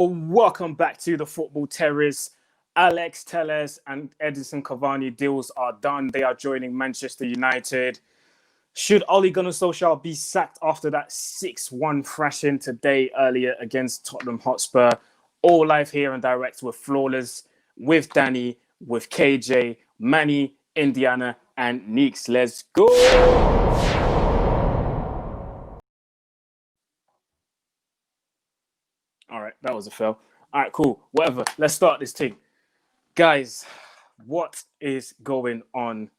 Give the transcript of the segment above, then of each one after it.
Welcome back to the Football Terrace. Alex Telles and Edinson Cavani deals are done. They are joining Manchester United. Should Ole Gunnar Solskjaer be sacked after that 6-1 thrashing today earlier against Tottenham Hotspur? All live here and direct with Flawless, with Danny, with KJ, Manny, Indiana, and Neeks. Let's go! All right, that was a fail. All right, cool. Whatever. Let's start this thing. Guys, what is going on?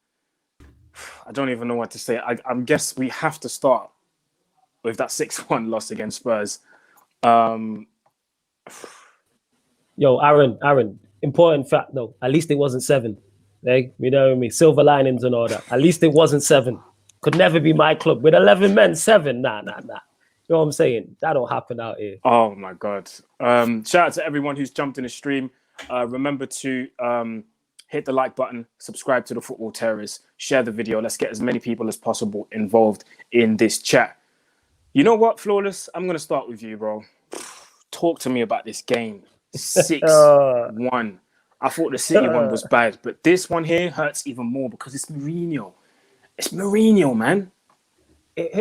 I don't even know what to say. I guess we have to start with that 6-1 loss against Spurs. Aaron, important fact though. At least it wasn't 7. Like, you know what I mean? Silver linings and all that. At least it wasn't 7. Could never be my club. With 11 men, 7. Nah. You know what I'm saying? That don't happen out here. Oh my God. Shout out to everyone who's jumped in the stream. Remember to hit the like button, subscribe to the Football Terrace, share the video. Let's get as many people as possible involved in this chat. You know what, Flawless? I'm going to start with you, bro. Talk to me about this game. 6-1. I thought the City one was bad, but this one here hurts even more because it's Mourinho. It's Mourinho, man. It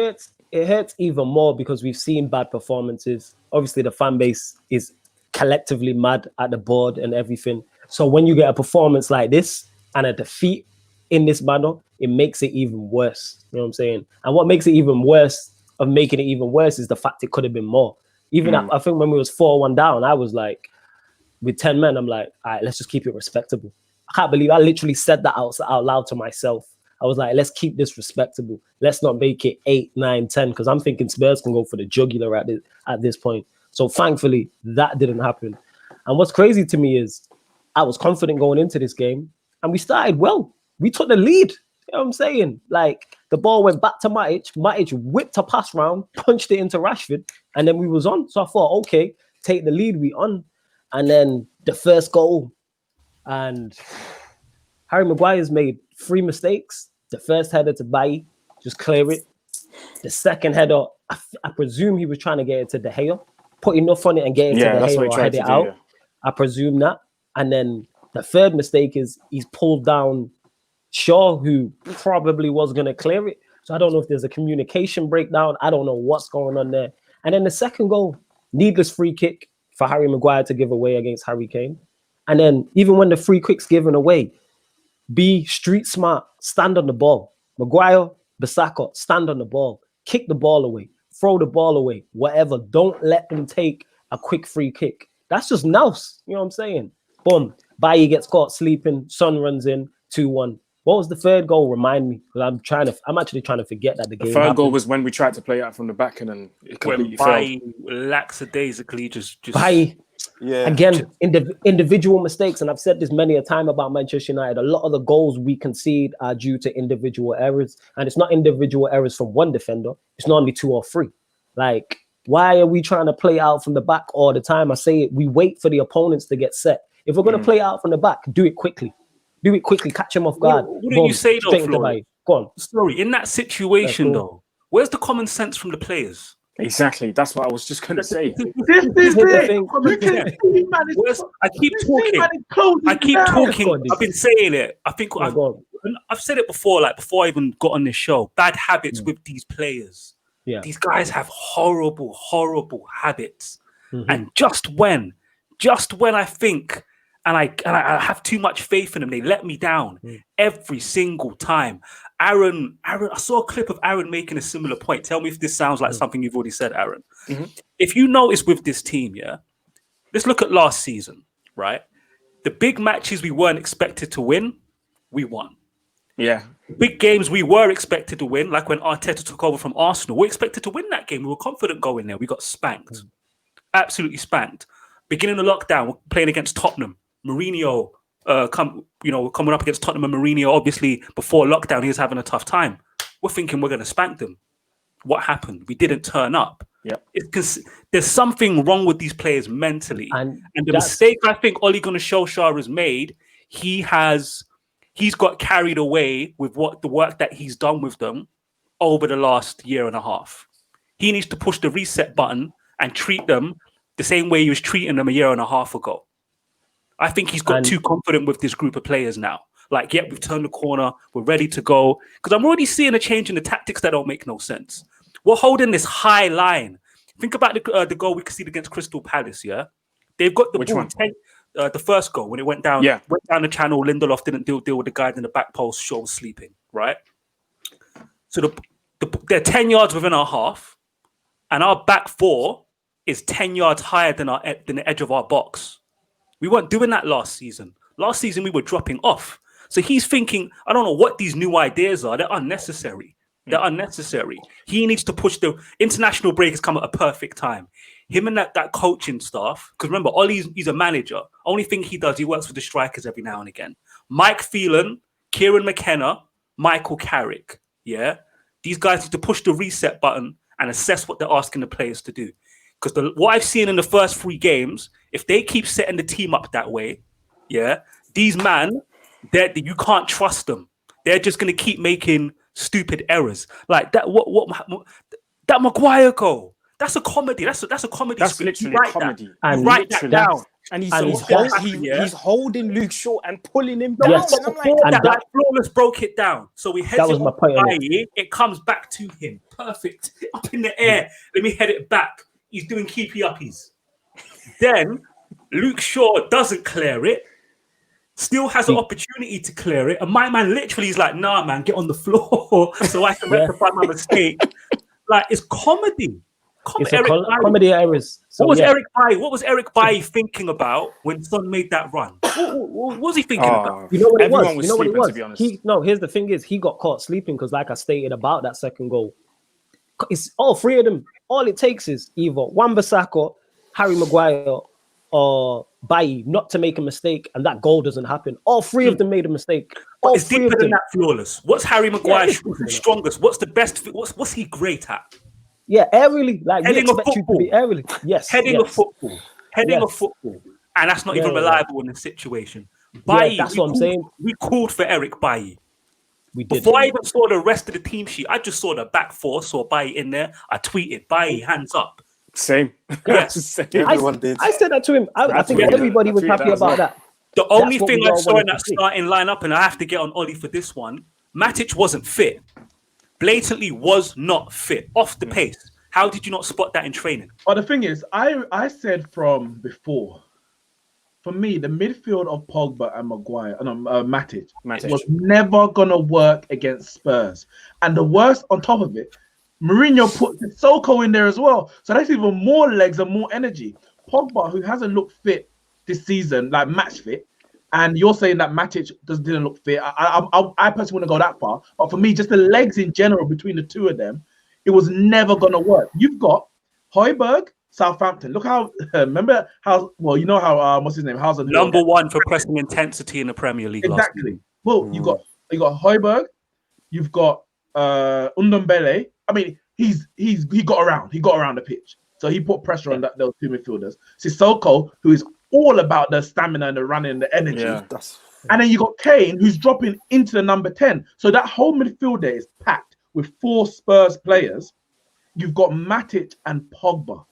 hurts even more because we've seen bad performances. Obviously, the fan base is collectively mad at the board and everything. So when you get a performance like this and a defeat in this manner, it makes it even worse. You know what I'm saying? And what makes it even worse of making it even worse is the fact it could have been more. Even I think when we was 4-1 down, I was like, with 10 men, I'm like, all right, let's just keep it respectable. I can't believe I literally said that out loud to myself. I was like, let's keep this respectable. Let's not make it 8, 9, 10, because I'm thinking Spurs can go for the jugular at this point. So thankfully, that didn't happen. And what's crazy to me is I was confident going into this game, and we started well. We took the lead. You know what I'm saying? Like, the ball went back to Matic. Matic whipped a pass round, punched it into Rashford, and then we was on. So I thought, okay, take the lead, we on. And then the first goal, and Harry Maguire's made 3 mistakes. The first header to Bailly, just clear it. The second header, I presume he was trying to get it to De Gea, put enough on it and get it to De Gea or head it out. Yeah. I presume that. And then the third mistake is he's pulled down Shaw, who probably was going to clear it. So I don't know if there's a communication breakdown. I don't know what's going on there. And then the second goal, needless free kick for Harry Maguire to give away against Harry Kane. And then even when the free kick's given away, be street smart, stand on the ball. Maguire, Bissaka, stand on the ball, kick the ball away, throw the ball away, whatever. Don't let them take a quick free kick. That's just nous. You know what I'm saying? Boom. Bailly gets caught sleeping. Son runs in, 2-1. What was the third goal? Remind me, because I'm actually trying to forget that the game. The third happened. Goal was when we tried to play out from the back and then it completely failed. Lackadaisically just Bailly. Yeah. Again, individual mistakes, and I've said this many a time about Manchester United. A lot of the goals we concede are due to individual errors, and it's not individual errors from one defender. It's normally 2 or 3. Like, why are we trying to play out from the back all the time? I say it. We wait for the opponents to get set. If we're going to play out from the back, do it quickly. Do it quickly. Catch them off guard. What did you say though, Floyd? Go on. Sorry, in that situation though, where's the common sense from the players? Exactly. That's what I was just going to say. This is it. I keep talking. I've been saying it. I think I've said it before, like before I even got on this show. Bad habits with these players. Yeah. These guys have horrible, horrible habits. And just when I think and I have too much faith in them, they let me down every single time. Aaron, I saw a clip of Aaron making a similar point. Tell me if this sounds like something you've already said, Aaron. If you notice with this team, let's look at last season, right? The big matches we weren't expected to win, we won. Yeah. Big games we were expected to win, like when Arteta took over from Arsenal, we expected to win that game. We were confident going there. We got spanked. Absolutely spanked. Beginning of lockdown, we're playing against Tottenham. Mourinho coming up against Tottenham and Mourinho, obviously before lockdown, he was having a tough time. We're thinking we're going to spank them. What happened? We didn't turn up. Yeah, there's something wrong with these players mentally, and the mistake I think Ole Gunnar Solskjaer has made, he's got carried away with the work that he's done with them over the last year and a half. He needs to push the reset button and treat them the same way he was treating them a year and a half ago. I think he's got too confident with this group of players now. Like, yep, we've turned the corner. We're ready to go. Because I'm already seeing a change in the tactics that don't make no sense. We're holding this high line. Think about the goal we conceded against Crystal Palace, yeah? They've got the Which ball. one? The first goal, when it went down the channel, Lindelof didn't deal with the guy in the back post, Shaw was sleeping, right? So they're 10 yards within our half, and our back four is 10 yards higher than the edge of our box. We weren't doing that last season. Last season, we were dropping off. So he's thinking, I don't know what these new ideas are. They're unnecessary. They're unnecessary. He needs to push the international break has come at a perfect time. Him and that coaching staff, because remember, he's a manager. Only thing he does, he works with the strikers every now and again. Mike Phelan, Kieran McKenna, Michael Carrick. Yeah? These guys need to push the reset button and assess what they're asking the players to do. Because what I've seen in the first 3 games, if they keep setting the team up that way, yeah, these man, you can't trust them. They're just going to keep making stupid errors like that. That Maguire goal? That's a comedy. That's a comedy. That's literally a comedy. And write that down. And he's holding Luke Shaw and pulling him down. Yes. And I'm like, that Flawless broke it down. So we head it up it comes back to him. Perfect. Up in the air. Let me head it back. He's doing keepy uppies. Then Luke Shaw doesn't clear it. Still has an opportunity to clear it. And my man literally is like, nah, man, get on the floor so I can rectify my mistake. Like, it's comedy. It's comedy errors. So, what was Eric Bailly thinking about when Son made that run? What was he thinking about? You know what it was? Was sleeping, to be honest. Here's the thing is, he got caught sleeping because, like I stated about that second goal, it's all 3 of them. All it takes is either Wan-Bissaka, Harry Maguire, or Bailly not to make a mistake, and that goal doesn't happen. All 3 of them made a mistake. All it's deeper than that. Flawless. What's Harry Maguire's strongest? What's the best? What's he great at? Yeah, aerially, like heading we expect you to be aerially. Yes, heading of football, and that's not even reliable in this situation. Bailly, that's what I'm saying. We called for Eric Bailly. We did. Before I even saw the rest of the team sheet, I just saw the back 4, saw Bailly in there. I tweeted, Bailly, hands up. Same. Yes. Everyone did. I said that to him. I think everybody was happy about that. The only thing I saw in that starting lineup, and I have to get on Ollie for this one, Matic wasn't fit. Blatantly was not fit. Off the pace. How did you not spot that in training? Well, the thing is, I said from before, for me, the midfield of Pogba and Matic was never going to work against Spurs. And the worst on top of it, Mourinho put Sissoko in there as well. So that's even more legs and more energy. Pogba, who hasn't looked fit this season, like match fit, and you're saying that Matic didn't look fit. I personally wouldn't go that far. But for me, just the legs in general between the 2 of them, it was never going to work. You've got Højbjerg, Southampton. Look how, remember how, well, you know how, what's his name? How's number 1 for pressing intensity in the Premier League. Exactly. Well, you got Højbjerg, you've got Ndombele. I mean, he got around the pitch. So he put pressure on those 2 midfielders. Sissoko, who is all about the stamina and the running and the energy. Yeah, and then you got Kane, who's dropping into the number 10. So that whole midfield there is packed with 4 Spurs players. You've got Matic and Pogba.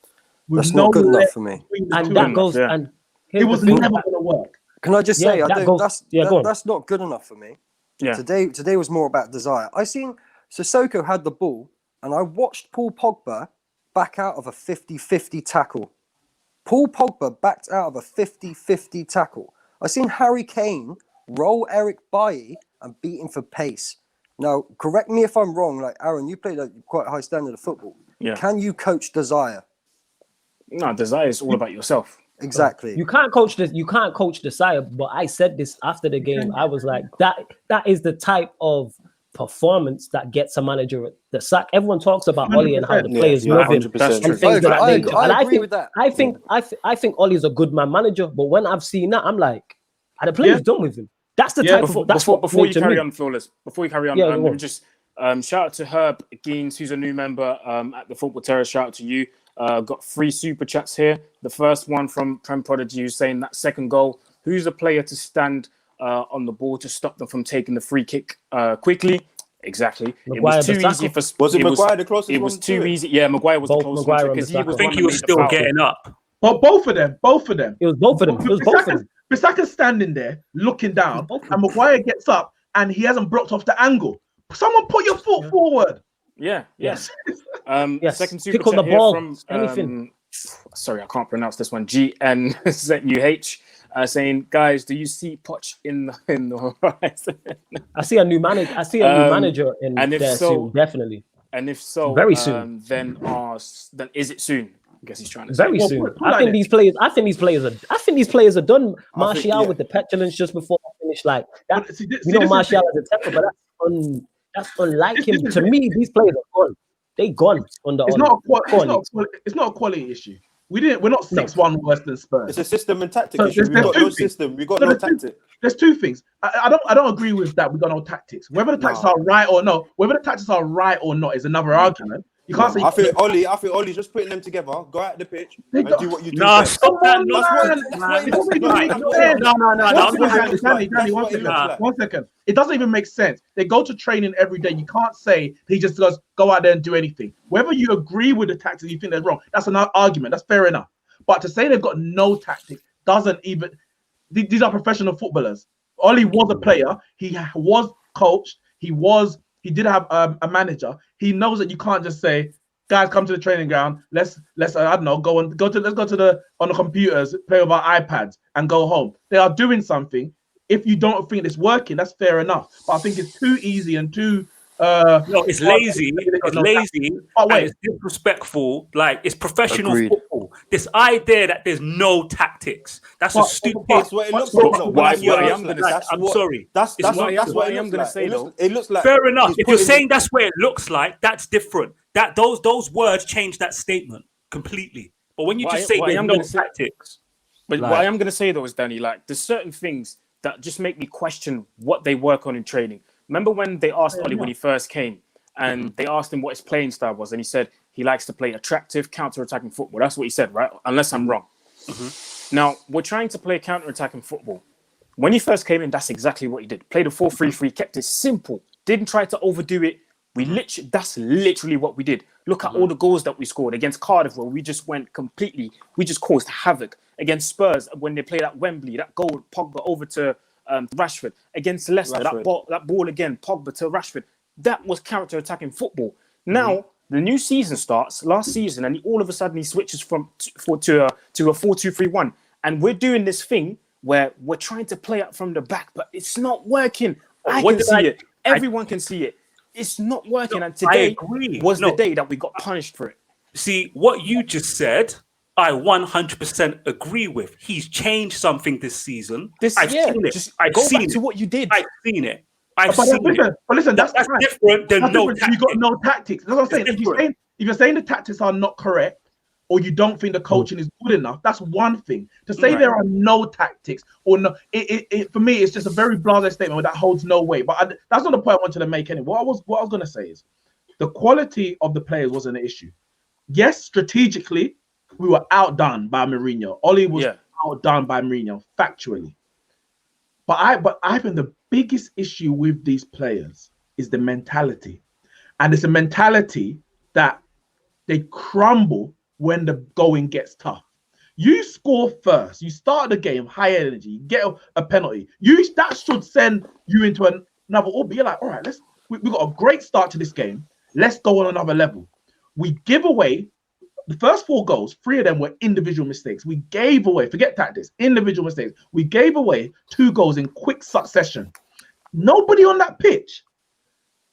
That's not good enough for me. And that goes, and it was never going to work. Can I just say, that's not good enough for me. Yeah. Today was more about desire. I seen Sissoko had the ball, and I watched Paul Pogba back out of a 50-50 tackle. Paul Pogba backed out of a 50-50 tackle. I seen Harry Kane roll Eric Bailly and beat him for pace. Now, correct me if I'm wrong. Like Aaron, you played at quite a high standard of football. Yeah. Can you coach desire? No, desire is all about yourself. Exactly. You can't coach this. You can't coach desire. But I said this after the game. I was like, that is the type of performance that gets a manager the sack. Everyone talks about Ollie and how the players love him and things of that nature. And I agree with that. I think Ollie's a good man manager. But when I've seen that, I'm like, are the players done with him? That's the type of before you carry on, Flawless. Before you carry on, just shout out to Herb Geens, who's a new member at the Football Terrace. Shout out to you. Got 3 super chats here. The first one from Prem Prodigy, who's saying that second goal. Who's a player to stand on the ball to stop them from taking the free kick quickly? Exactly. Maguire, it was too easy for. Was it Maguire the closest? It was too easy. Yeah, Maguire was the closest one because I think he was still getting up. But both of them. It was both of them. It was both of them. Bissaka's standing there looking down, and Maguire gets up and he hasn't blocked off the angle. Someone put your foot forward. Yeah. Yes. Second super pick up the chat ball. From, Anything. Sorry, I can't pronounce this one. GNZUH saying, guys, do you see Poch in the horizon? I see a new manager. I see a new manager in and if there so, soon, definitely. And if so, very soon. Then is it soon? I guess he's trying to very say. soon. I think these players are done. Martial with the petulance just before I finish, like that. Martial has a temper, but that's unlike him. To me, these players are gone. They gone under. It's not a quality issue. We're not 6-1 worse than Spurs. It's a system and tactic issue. We've got no system. We've got no tactic. There's two things. I don't agree with that. We've got no tactics. Whether the tactics are right or not, is another argument. You can't say. I think Ollie's just putting them together. Go out the pitch and do what you do. No, best. stop that. Danny, 1 second. It doesn't even make sense. They go to training every day. You can't say he just goes go out there and do anything. Whether you agree with the tactics, you think they're wrong. That's an argument. That's fair enough. But to say they've got no tactics doesn't even. These are professional footballers. Ollie was a player. He was coached. He did have a manager. He knows that you can't just say, guys, come to the training ground. Let's I don't know, let's go to the on the computers, play with our iPads and go home. They are doing something. If you don't think it's working, that's fair enough. But I think it's too easy and too no, it's lazy. It's lazy. And it's disrespectful. Like it's professional football. This idea that there's no tactics. That's a stupid. That's what it looks like. I'm sorry. That's what I am going to say. It looks like. Fair enough. If you're saying that's what it looks like, that's different. That those words change that statement completely. But when you just say there's no tactics. But what I am going to say though is, Danny, like there's certain things that just make me question what they work on in training. Remember when they asked Ollie when he first came and they asked him what his playing style was, and he said he likes to play attractive, counter-attacking football. That's what he said, right? Unless I'm wrong. Now, we're trying to play counter-attacking football. When he first came in, that's exactly what he did. Played a 4-3-3, kept it simple. Didn't try to overdo it. That's literally what we did. Look at all the goals that we scored against Cardiff, where we just caused havoc. Against Spurs, when they played at Wembley, that goal, Pogba over to Rashford. Against Leicester, that ball again, Pogba to Rashford. That was counter-attacking football. Now, the new season starts, last season, and all of a sudden he switches to a 4-2-3-1. And we're doing this thing where we're trying to play up from the back, but it's not working. I can see it. Everyone can see it. It's not working. And today was the day that we got punished for it. See, what you just said, I 100% agree with. He's changed something this season. I've seen it. Just go back to what you did. I've seen it. But listen, that's different than no tactics. You got no tactics. That's what I'm saying. If you're saying the tactics are not correct, or you don't think the coaching is good enough, that's one thing. To say there are no tactics or no, it for me, it's just a very blasé statement that holds no weight. But that's not the point I wanted to make anyway. What I was going to say is the quality of the players wasn't an issue. Yes, strategically, we were outdone by Mourinho. Ollie was outdone by Mourinho, factually. But I think the biggest issue with these players is the mentality. And it's a mentality that they crumble when the going gets tough. You score first, you start the game, high energy, you get a penalty. That should send you into another orbit. You're like, all right, we got a great start to this game. Let's go on another level. We give away the first 4 goals, 3 of them were individual mistakes. We gave away, forget tactics, individual mistakes. We gave away 2 goals in quick succession. Nobody on that pitch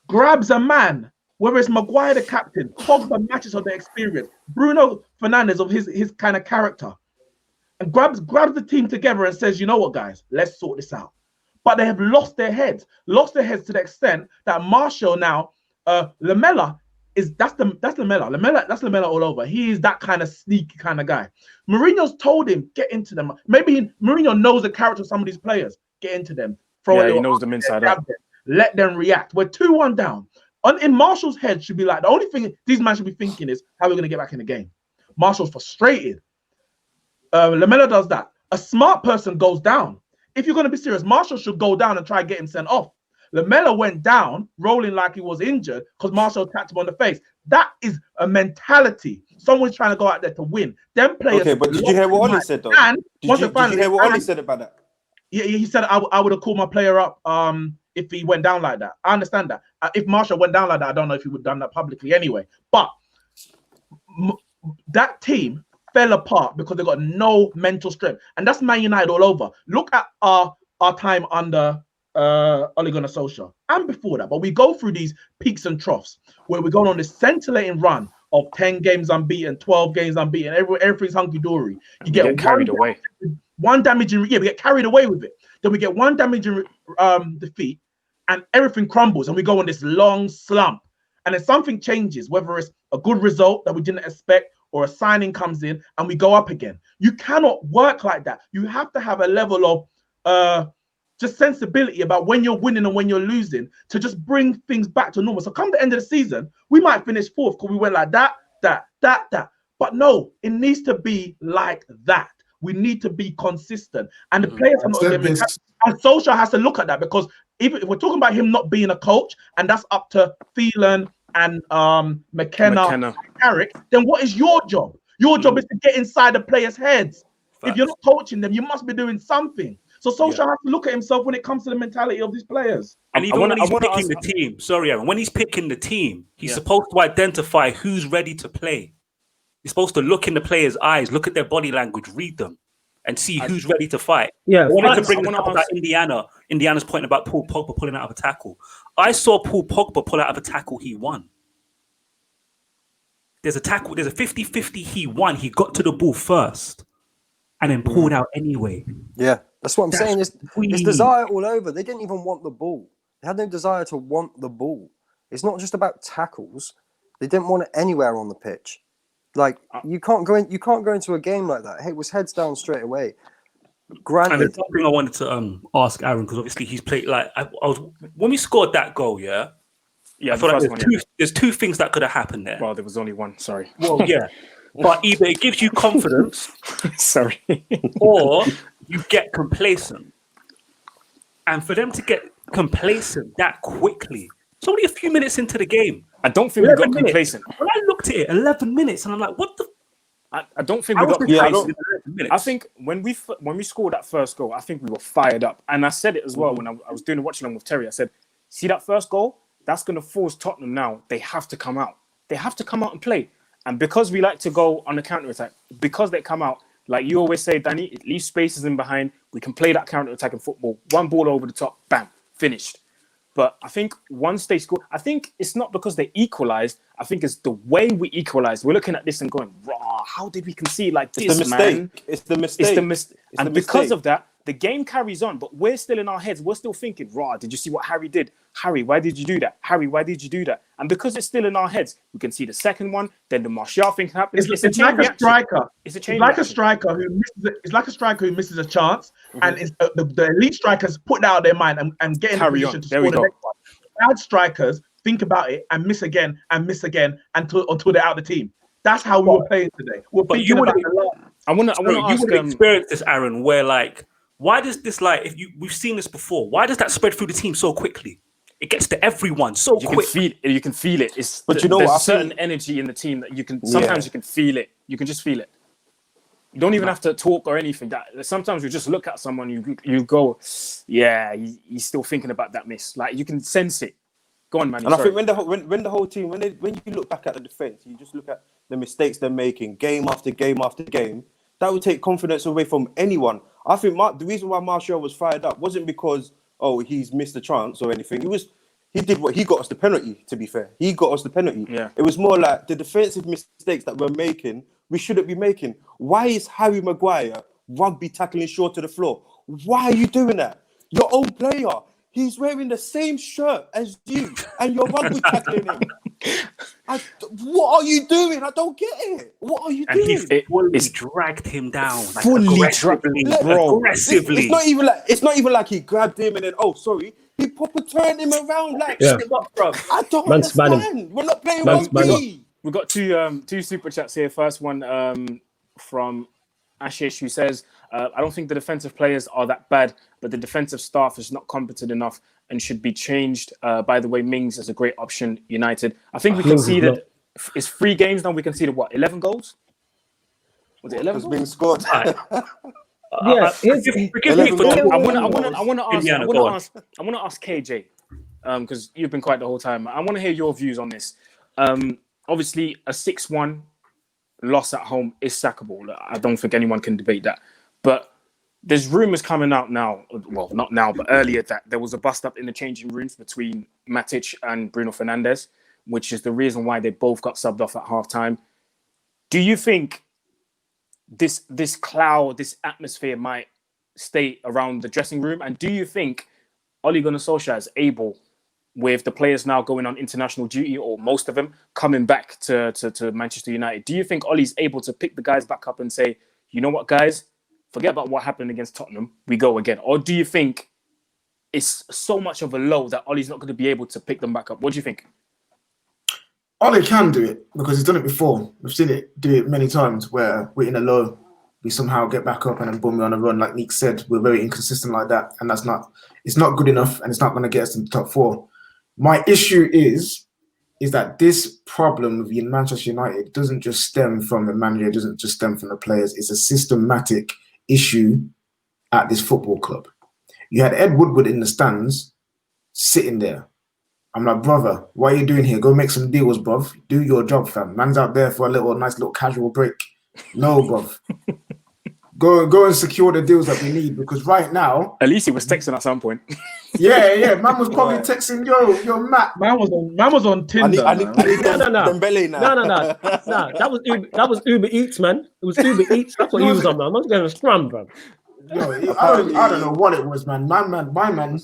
grabs a man, whether it's Maguire the captain, Pogba matches of their experience, Bruno Fernandes of his kind of character, and grabs the team together and says, you know what, guys, let's sort this out. But they have lost their heads to the extent that Martial now, Lamela, that's Lamela. That's Lamela all over. He is that kind of sneaky kind of guy. Mourinho's told him, get into them. Maybe Mourinho knows the character of some of these players. Get into them. He knows them inside out. Let them react. We're 2-1 down. In Marshall's head should be like, the only thing these men should be thinking is how we're going to get back in the game. Marshall's frustrated. Lamela does that. A smart person goes down. If you're going to be serious, Marshall should go down and try and get him sent off. Lamela went down, rolling like he was injured because Marshall tapped him on the face. That is a mentality. Someone's trying to go out there to win. Them players. Okay, but did you hear what Ollie said though? And did you hear what Ollie said about that? Yeah, he said I would have called my player up if he went down like that. I understand that. If Marshall went down like that, I don't know if he would have done that publicly anyway. But that team fell apart because they got no mental strength, and that's Man United all over. Look at our time under Ole Gunnar Solskjaer and before that. But we go through these peaks and troughs where we're going on this scintillating run of 10 games unbeaten, 12 games unbeaten. Everything's hunky dory. You get carried away. One damaging, we get carried away with it. Then we get one damaging defeat, and everything crumbles, and we go on this long slump. And then something changes, whether it's a good result that we didn't expect or a signing comes in, and we go up again. You cannot work like that. You have to have a level of just sensibility about when you're winning and when you're losing to just bring things back to normal. So come the end of the season, we might finish fourth because we went like that. But no, it needs to be like that. We need to be consistent, and the players are not getting. And Solskjaer has to look at that, because if we're talking about him not being a coach, and that's up to Phelan and McKenna and Carrick, then what is your job? Your job is to get inside the players' heads. Facts. If you're not coaching them, you must be doing something. So Solskjaer has to look at himself when it comes to the mentality of these players. And even when he's picking the team, sorry, Aaron, when he's picking the team, he's supposed to identify who's ready to play. He's supposed to look in the players' eyes, look at their body language, read them, and see who's ready to fight. Yeah, I wanted to bring up about Indiana's point about Paul Pogba pulling out of a tackle. I saw Paul Pogba pull out of a tackle he won. There's a 50-50 he won. He got to the ball first and then pulled out anyway. Yeah, that's what I'm saying. It's desire all over. They didn't even want the ball. They had no desire to want the ball. It's not just about tackles. They didn't want it anywhere on the pitch. Like you can't go into a game like that. Hey, it was heads down straight away. Granted, and there's something I wanted to ask Aaron, because obviously he's played like I was when we scored that goal. I thought there's two things that could have happened there. Well, there was only one. Sorry. Well, yeah, but either it gives you confidence, sorry, or you get complacent. And for them to get complacent that quickly, it's only a few minutes into the game. I don't think we got complacent. When I looked at it, 11 minutes, and I'm like, what the? I don't think we got complacent. I think when we scored that first goal, I think we were fired up. And I said it as well when I was doing the watching on with Terry. I said, see that first goal? That's going to force Tottenham now. They have to come out. They have to come out and play. And because we like to go on the counter-attack, because they come out, like you always say, Danny, it leaves spaces in behind. We can play that counter-attack in football. One ball over the top, bam, finished. But I think once they score, I think it's not because they equalized. I think it's the way we equalized. We're looking at this and going, raw, how did we concede like this, It's the mistake. man? It's the mistake. And because of that, the game carries on, but we're still in our heads. We're still thinking, raw, did you see what Harry did? Harry, why did you do that? Harry, why did you do that? And because it's still in our heads, we can see the second one, then the Martial thing happens. It's like a striker. It's like a striker who misses a chance, and it's, the elite strikers put that out of their mind and get in the position to score the next one. Bad strikers think about it and miss again until they're out of the team. That's how we were playing today. You would experience this, Aaron, where like, why does this we've seen this before? Why does that spread through the team so quickly? It gets to everyone so quick. You can feel it. There's a certain energy in the team that you can. Sometimes you can feel it. You can just feel it. You don't even have to talk or anything. Sometimes you just look at someone, you go, yeah, he's still thinking about that miss. Like you can sense it. Go on, man. And I think when the whole team, when you look back at the defense, you just look at the mistakes they're making, game after game after game. That would take confidence away from anyone. I think the reason why Martial was fired up wasn't because he's missed a chance or anything. He got us the penalty. To be fair, he got us the penalty. Yeah. It was more like the defensive mistakes that we're making. We shouldn't be making. Why is Harry Maguire rugby tackling short to the floor? Why are you doing that? Your own player. He's wearing the same shirt as you, and you're rugby tackling him. What are you doing? I don't get it. What are you doing? And he dragged him down, like aggressively. It's not even like he grabbed him and then he proper turned him around like I don't understand. We're not playing rugby. We've got two super chats here. First one from Ashish, who says, I don't think the defensive players are that bad, but the defensive staff is not competent enough and should be changed. By the way, Mings is a great option, United. I think we can see that. It's 3 games now. We conceded what, 11 goals? Was it 11 It's being goals? scored. Yeah, I want to ask KJ, because you've been quiet the whole time. I want to hear your views on this. Obviously, a 6-1 loss at home is sackable. I don't think anyone can debate that. But there's rumours coming out now, well, not now, but earlier, that there was a bust-up in the changing rooms between Matic and Bruno Fernandes, which is the reason why they both got subbed off at half-time. Do you think this cloud, this atmosphere might stay around the dressing room? And do you think Ole Gunnar Solskjaer is able, with the players now going on international duty, or most of them coming back to Manchester United, do you think Ole's able to pick the guys back up and say, you know what, guys, forget about what happened against Tottenham, we go again? Or do you think it's so much of a low that Ole's not going to be able to pick them back up? What do you think? Ole can do it because he's done it before. We've seen it do it many times where we're in a low, we somehow get back up and then boom, we're on a run. Like Nick said, we're very inconsistent like that, and it's not good enough, and it's not going to get us in the top 4. My issue is that this problem with Manchester United doesn't just stem from the manager, it doesn't just stem from the players. It's a systematic issue at this football club. You had Ed Woodward in the stands sitting there. I'm like, brother, what are you doing here? Go make some deals, bruv. Do your job, fam. Man's out there for a nice little casual break. No, bruv. Go and secure the deals that we need, because right now, at least he was texting at some point. Yeah. Man was probably texting, yo, Matt. Man was on Tinder. No. That was Uber Eats, man. It was Uber Eats. That's what he was on, man. I'm not getting a scrum, bro. Yo, I don't know what it was, man. My man,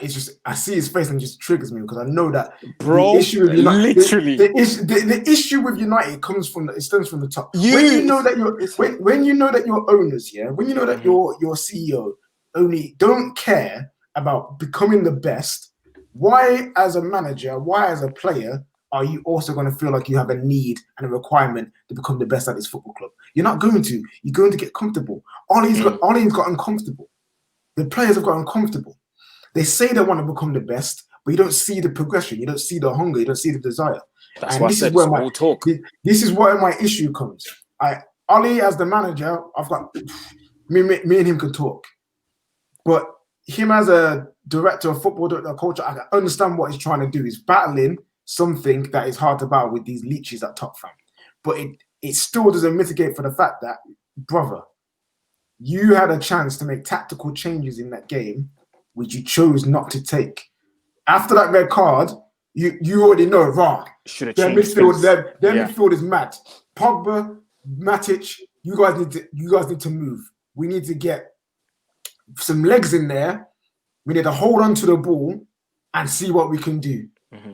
it's just, I see his face and it just triggers me, because I know that, bro, the issue with United, literally the issue with United stems from the top. When you know that your owners, yeah, when you know that your CEO only don't care about becoming the best, why as a manager, why as a player are you also going to feel like you have a need and a requirement to become the best at this football club? You're not going to. You're going to get comfortable. Ole's gotten comfortable. The players have gotten comfortable. They say they want to become the best, but you don't see the progression. You don't see the hunger. You don't see the desire. That's why I said it's all talk. This is where my issue comes. Ole, as the manager, I've got me and him can talk, but him as a director of football, director of culture, I can understand what he's trying to do. He's battling something that is hard to battle with these leeches at top, fam. But it still doesn't mitigate for the fact that, brother, you had a chance to make tactical changes in that game, which you chose not to take. After that red card, you already know, raw. Their midfield is mad. Pogba, Matic, you guys need to move. We need to get some legs in there. We need to hold on to the ball and see what we can do.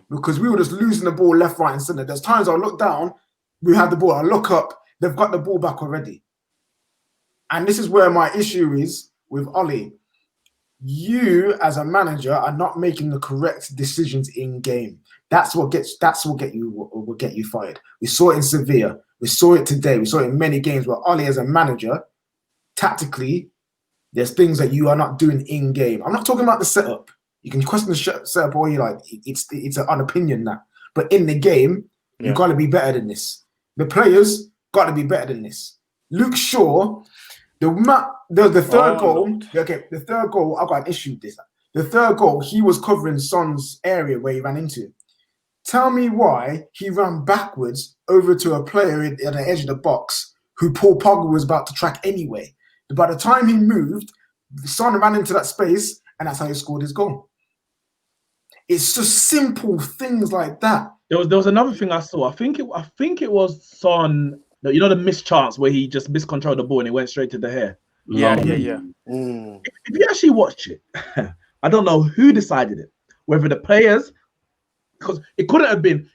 Because we were just losing the ball left, right, and center. There's times I look down, we had the ball. I look up, they've got the ball back already. And this is where my issue is with Ole. You, as a manager, are not making the correct decisions in game. That's what will get you fired. We saw it in Sevilla. We saw it today. We saw it in many games where Ole, as a manager, tactically, there's things that you are not doing in game. I'm not talking about the setup. You can question the setup all you like. It's an opinion that. But in the game, you've got to be better than this. The players got to be better than this. Luke Shaw, the third goal. Okay, the third goal, I've got an issue with this. The third goal, he was covering Son's area where he ran into. Tell me why he ran backwards over to a player at the edge of the box who Paul Pogba was about to track anyway. By the time he moved, Son ran into that space, and that's how he scored his goal. It's just simple things like that. There was another thing I saw. I think it was Son. You know the missed chance where he just miscontrolled the ball and it went straight to the hair. Yeah. If you actually watch it, I don't know who decided it. Whether the players, because it couldn't have been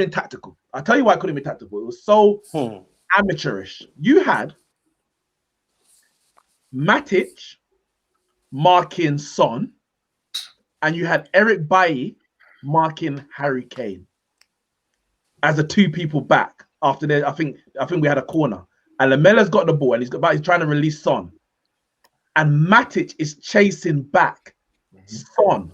tactical. I'll tell you why it couldn't be tactical. It was so amateurish. You had Matic marking Son, and you had Eric Bailly marking Harry Kane as the 2 people back after that. I think we had a corner, and Lamella's got the ball and he's trying to release Son, and Matic is chasing back Son.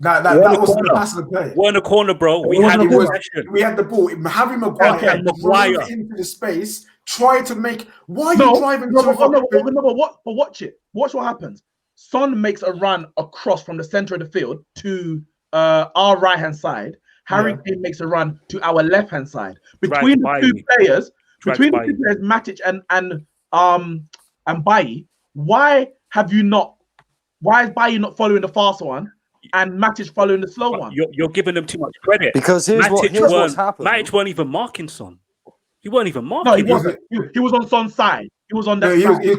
That wasn't the pass of the play. We're in the corner, bro. We had the ball. Harry Maguire moved into the space, tried to make. Why are you driving so far? But watch it. Watch what happens. Son makes a run across from the center of the field to our right-hand side. Harry Kane makes a run to our left-hand side. Between the two players, Matic and Bailly, why is Bailly not following the fast one and Matic following the slow one? You're giving them too much credit. Because here's what's happened. Matic weren't even marking Son. He weren't even marking. No, he wasn't. He was on Son's side. He was on that side. He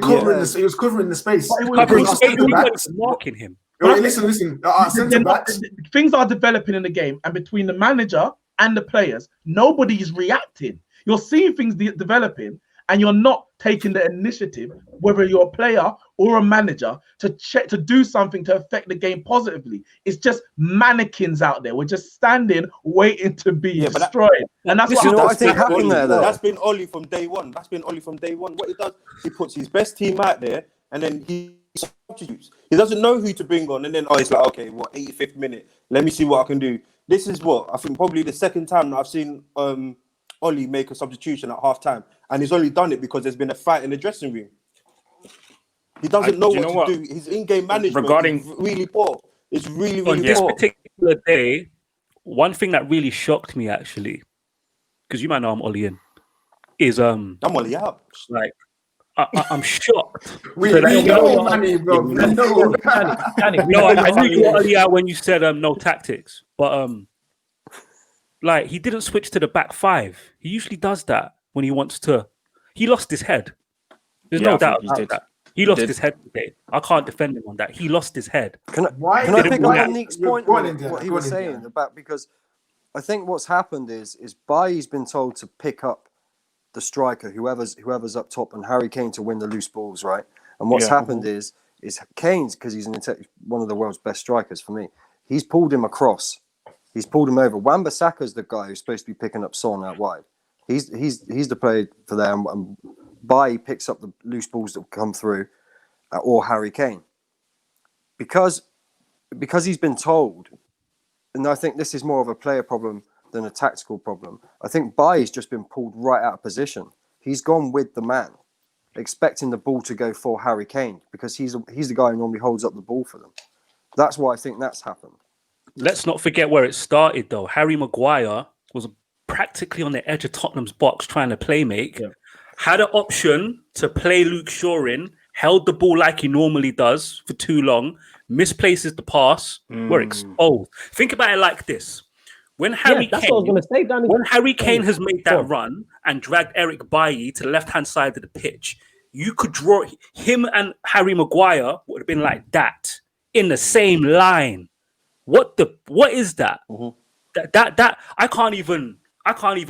was covering the space. He was marking him. Listen. Things are developing in the game, and between the manager and the players, nobody is reacting. You're seeing things developing, and you're not taking the initiative, whether you're a player or a manager, to do something to affect the game positively. It's just mannequins out there. We're just standing, waiting to be destroyed. And that's what I think happened there. That's been Oli from day one. What he does, he puts his best team out there, and then he substitutes. He doesn't know who to bring on, and then it's like, okay, 85th minute? Let me see what I can do. This is I think probably the second time that I've seen Oli make a substitution at half time, and he's only done it because there's been a fight in the dressing room. He doesn't know what to do. His in-game management is really poor. It's really poor. On this particular day, one thing that really shocked me, actually, because you might know I'm Oli in, is I'm Oli out. Like, I'm shocked. We know money, bro. No, I knew you were Oli out when you said no tactics, but like, he didn't switch to the back five. He usually does that when he wants to. He lost his head. There's no doubt about that. He lost his head today. I can't defend him on that. He lost his head. Can I pick up on Nick's point what he was saying about, because I think what's happened is Bailly's been told to pick up the striker, whoever's up top, and Harry Kane to win the loose balls, right? And what's happened is Kane's, because he's one of the world's best strikers for me. He's pulled him across. He's pulled him over. Wan-Bissaka's the guy who's supposed to be picking up Son out wide. He's the player for them. And Bailly picks up the loose balls that come through, or Harry Kane. Because he's been told, and I think this is more of a player problem than a tactical problem. I think Bailly's just been pulled right out of position. He's gone with the man, expecting the ball to go for Harry Kane, because he's the guy who normally holds up the ball for them. That's why I think that's happened. Let's not forget where it started, though. Harry Maguire was practically on the edge of Tottenham's box trying to play make. Yeah. Had an option to play Luke Shaw in, held the ball like he normally does for too long, misplaces the pass, we're exposed. Think about it like this. When Harry Kane has made that run and dragged Eric Bailly to the left-hand side of the pitch, you could draw him and Harry Maguire would have been like that in the same line. What is that? That I can't even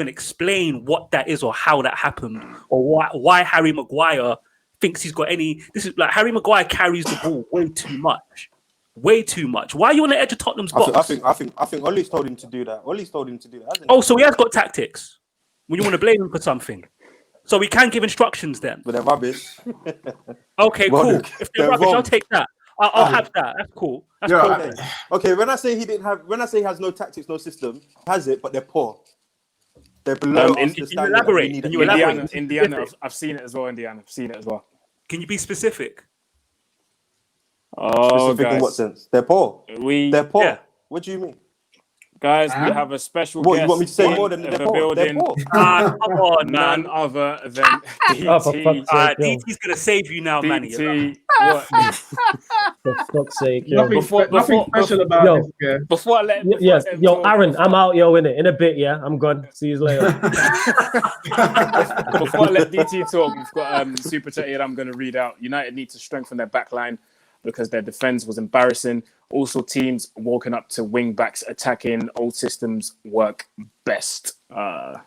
explain what that is or how that happened or why Harry Maguire thinks he's got any. This is like Harry Maguire carries the ball way too much. Why are you on the edge of Tottenham's box? I think Ollie's told him to do that. Hasn't he? Oh, so he has got tactics. When you want to blame him for something, so we can give instructions then. But they're rubbish. Okay, cool. If they're rubbish, I'll take that. I'll have that. That's cool. Cool. Okay, when I say he has no tactics, no system, he has it, but they're poor. They're below. Can you elaborate? Indiana, I've seen it as well. I've seen it as well. Can you be specific? Oh, specific guys. In what sense? They're poor. They're poor. Yeah. What do you mean? Guys, we have a special guest. You want me to say more than they're poor? They're poor. Come on, none other than DT. DT's gonna save you now, man. DT, what? For fuck's sake, nothing special about this. Before I let Aaron, I'm out, in a bit, I'm gone. See you later. Before I let DT talk, we've got super chat here I'm going to read out. United need to strengthen their back line because their defense was embarrassing. Also, teams woken up to wing backs attacking. Old systems work best. I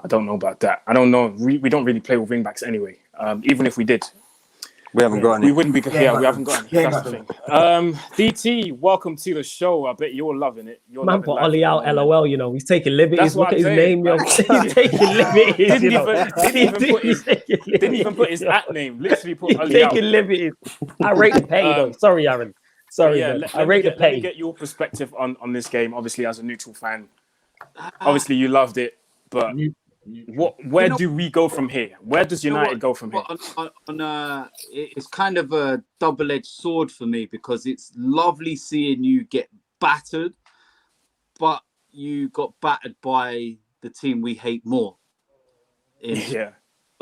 don't know about that. I don't know. We don't really play with wing backs anyway. Even if we did, we haven't got any. We wouldn't be. We haven't got any. That's the thing. DT, welcome to the show. I bet you're loving it. Man put Ollie out. LOL. He's taking liberties. Look at his name. He's taking liberties. Didn't even put his at name. Literally put Ollie out. Taking liberties. I rate the pay though. Sorry, Aaron. Sorry, yeah, man. I rate the let me pay. get your perspective on this game. Obviously, as a neutral fan, obviously you loved it, but where do we go from here? Where does United go from here? It's kind of a double-edged sword for me, because it's lovely seeing you get battered, but you got battered by the team we hate more.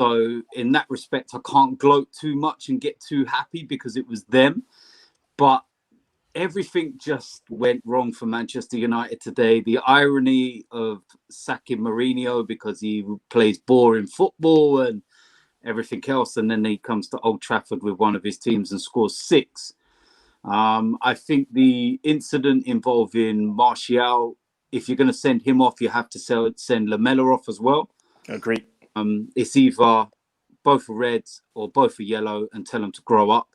So in that respect, I can't gloat too much and get too happy because it was them. But everything just went wrong for Manchester United today. The irony of sacking Mourinho because he plays boring football and everything else, and then he comes to Old Trafford with one of his teams and scores 6. I think the incident involving Martial, if you're going to send him off, you have to send Lamela off as well. Agreed. It's either both are reds or both are yellow, and tell them to grow up.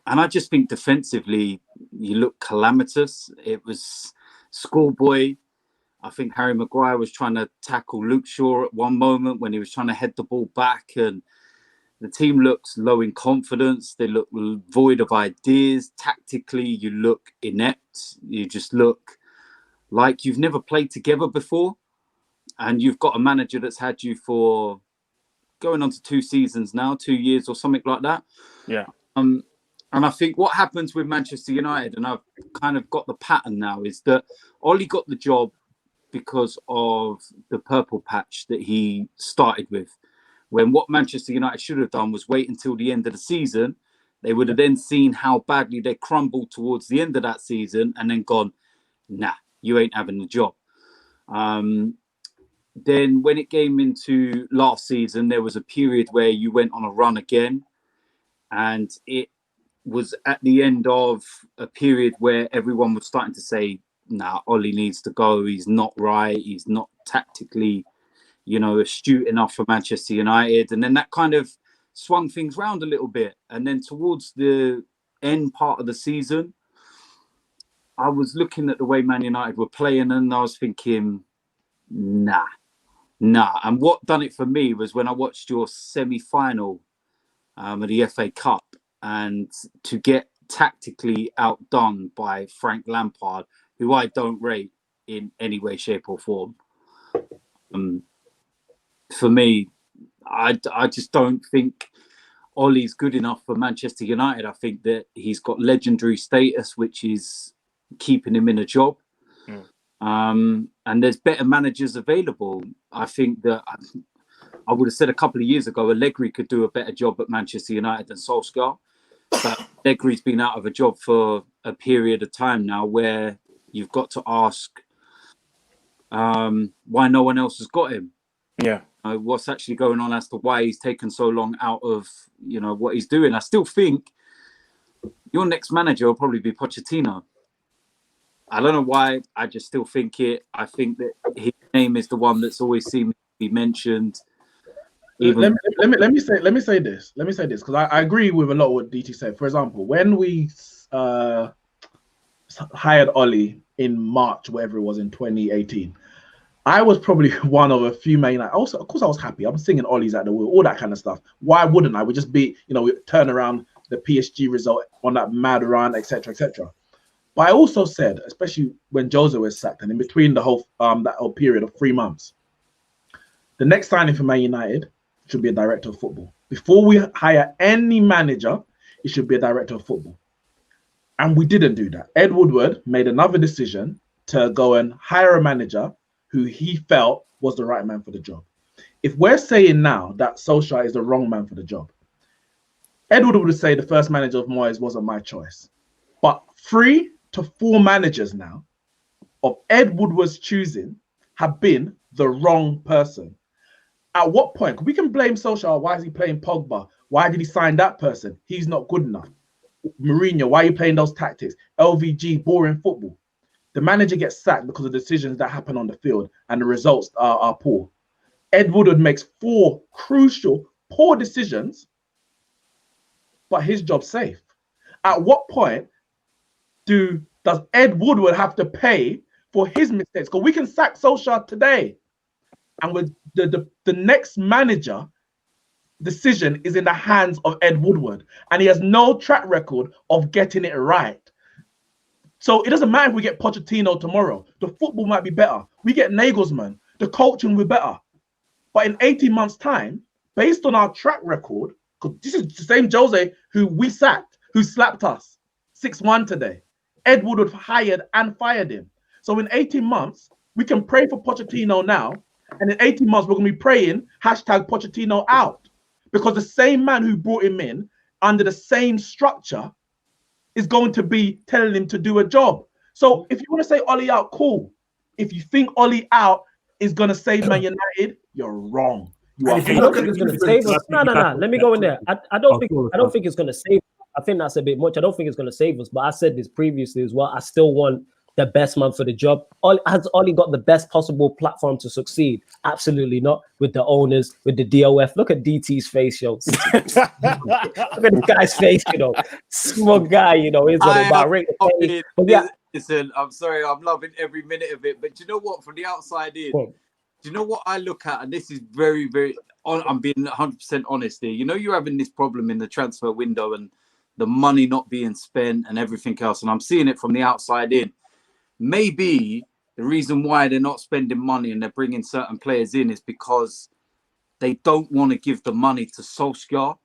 And I just think defensively, you look calamitous. It was schoolboy. I think Harry Maguire was trying to tackle Luke Shaw at one moment when he was trying to head the ball back, and the team looks low in confidence. They look void of ideas. Tactically, you look inept. You just look like you've never played together before. And you've got a manager that's had you for going on to 2 seasons now, 2 years or something like that. Yeah. And I think what happens with Manchester United, and I've kind of got the pattern now, is that Ollie got the job because of the purple patch that he started with. When what Manchester United should have done was wait until the end of the season. They would have then seen how badly they crumbled towards the end of that season and then gone, nah, you ain't having the job. Then when it came into last season, there was a period where you went on a run again. And it was at the end of a period where everyone was starting to say, nah, Ollie needs to go. He's not right. He's not tactically, astute enough for Manchester United. And then that kind of swung things round a little bit. And then towards the end part of the season, I was looking at the way Man United were playing and I was thinking, nah. And what done it for me was when I watched your semi-final of the FA Cup, and to get tactically outdone by Frank Lampard, who I don't rate in any way, shape or form. For me, I just don't think Ollie's good enough for Manchester United. I think that he's got legendary status, which is keeping him in a job. And there's better managers available. I think that I would have said a couple of years ago, Allegri could do a better job at Manchester United than Solskjaer. But Allegri's been out of a job for a period of time now where you've got to ask why no one else has got him. Yeah. What's actually going on as to why he's taken so long out of, what he's doing. I still think your next manager will probably be Pochettino. I don't know why. I just still think it. I think that his name is the one that's always seemed to be mentioned. Let me say this because I agree with a lot of what DT said. For example, when we hired Ollie in March, whatever it was, in 2018, I was probably one of a few main. Also, of course, I was happy. I'm singing Ollie's at the wheel, all that kind of stuff. Why wouldn't I? We just we turn around the PSG result on that mad run, etc., etc. But I also said, especially when Jose was sacked, and in between the whole that whole period of 3 months, the next signing for Man United should be a director of football. Before we hire any manager, it should be a director of football. And we didn't do that. Ed Woodward made another decision to go and hire a manager who he felt was the right man for the job. If we're saying now that Solskjaer is the wrong man for the job, Ed Woodward would say the first manager of Moyes wasn't my choice. But 3 to 4 managers now of Ed Woodward's choosing have been the wrong person. At what point? We can blame Solskjaer. Why is he playing Pogba? Why did he sign that person? He's not good enough. Mourinho, why are you playing those tactics? LVG, boring football. The manager gets sacked because of decisions that happen on the field and the results are poor. Ed Woodward makes 4 crucial, poor decisions, but his job's safe. At what point does Ed Woodward have to pay for his mistakes? Because we can sack Solskjaer today, and with the next manager decision is in the hands of Ed Woodward, and he has no track record of getting it right. So it doesn't matter if we get Pochettino tomorrow. The football might be better. We get Nagelsmann. The coaching will be better. But in 18 months' time, based on our track record, because this is the same Jose who we sacked, who slapped us 6-1 today. Ed Woodward hired and fired him. So in 18 months, we can pray for Pochettino now. And in 18 months, we're going to be praying #Pochettino out. Because the same man who brought him in under the same structure is going to be telling him to do a job. So if you want to say Ollie out, cool. If you think Ollie out is going to save Man United, you're wrong. I don't think it's going to save us. No. Let me go in there. I don't think it's going to save us. I think that's a bit much. I don't think it's going to save us. But I said this previously as well. I still want the best man for the job. Has Ollie got the best possible platform to succeed? Absolutely not. With the owners, with the DOF. Look at DT's face, yo. Look at the guy's face, smug guy, he's on about rate. Listen, I'm sorry, I'm loving every minute of it. But do you know what? From the outside in, do you know what I look at? And this is very, very, I'm being 100% honest here. You're having this problem in the transfer window and the money not being spent and everything else. And I'm seeing it from the outside in. Maybe the reason why they're not spending money and they're bringing certain players in is because they don't want to give the money to Solskjaer,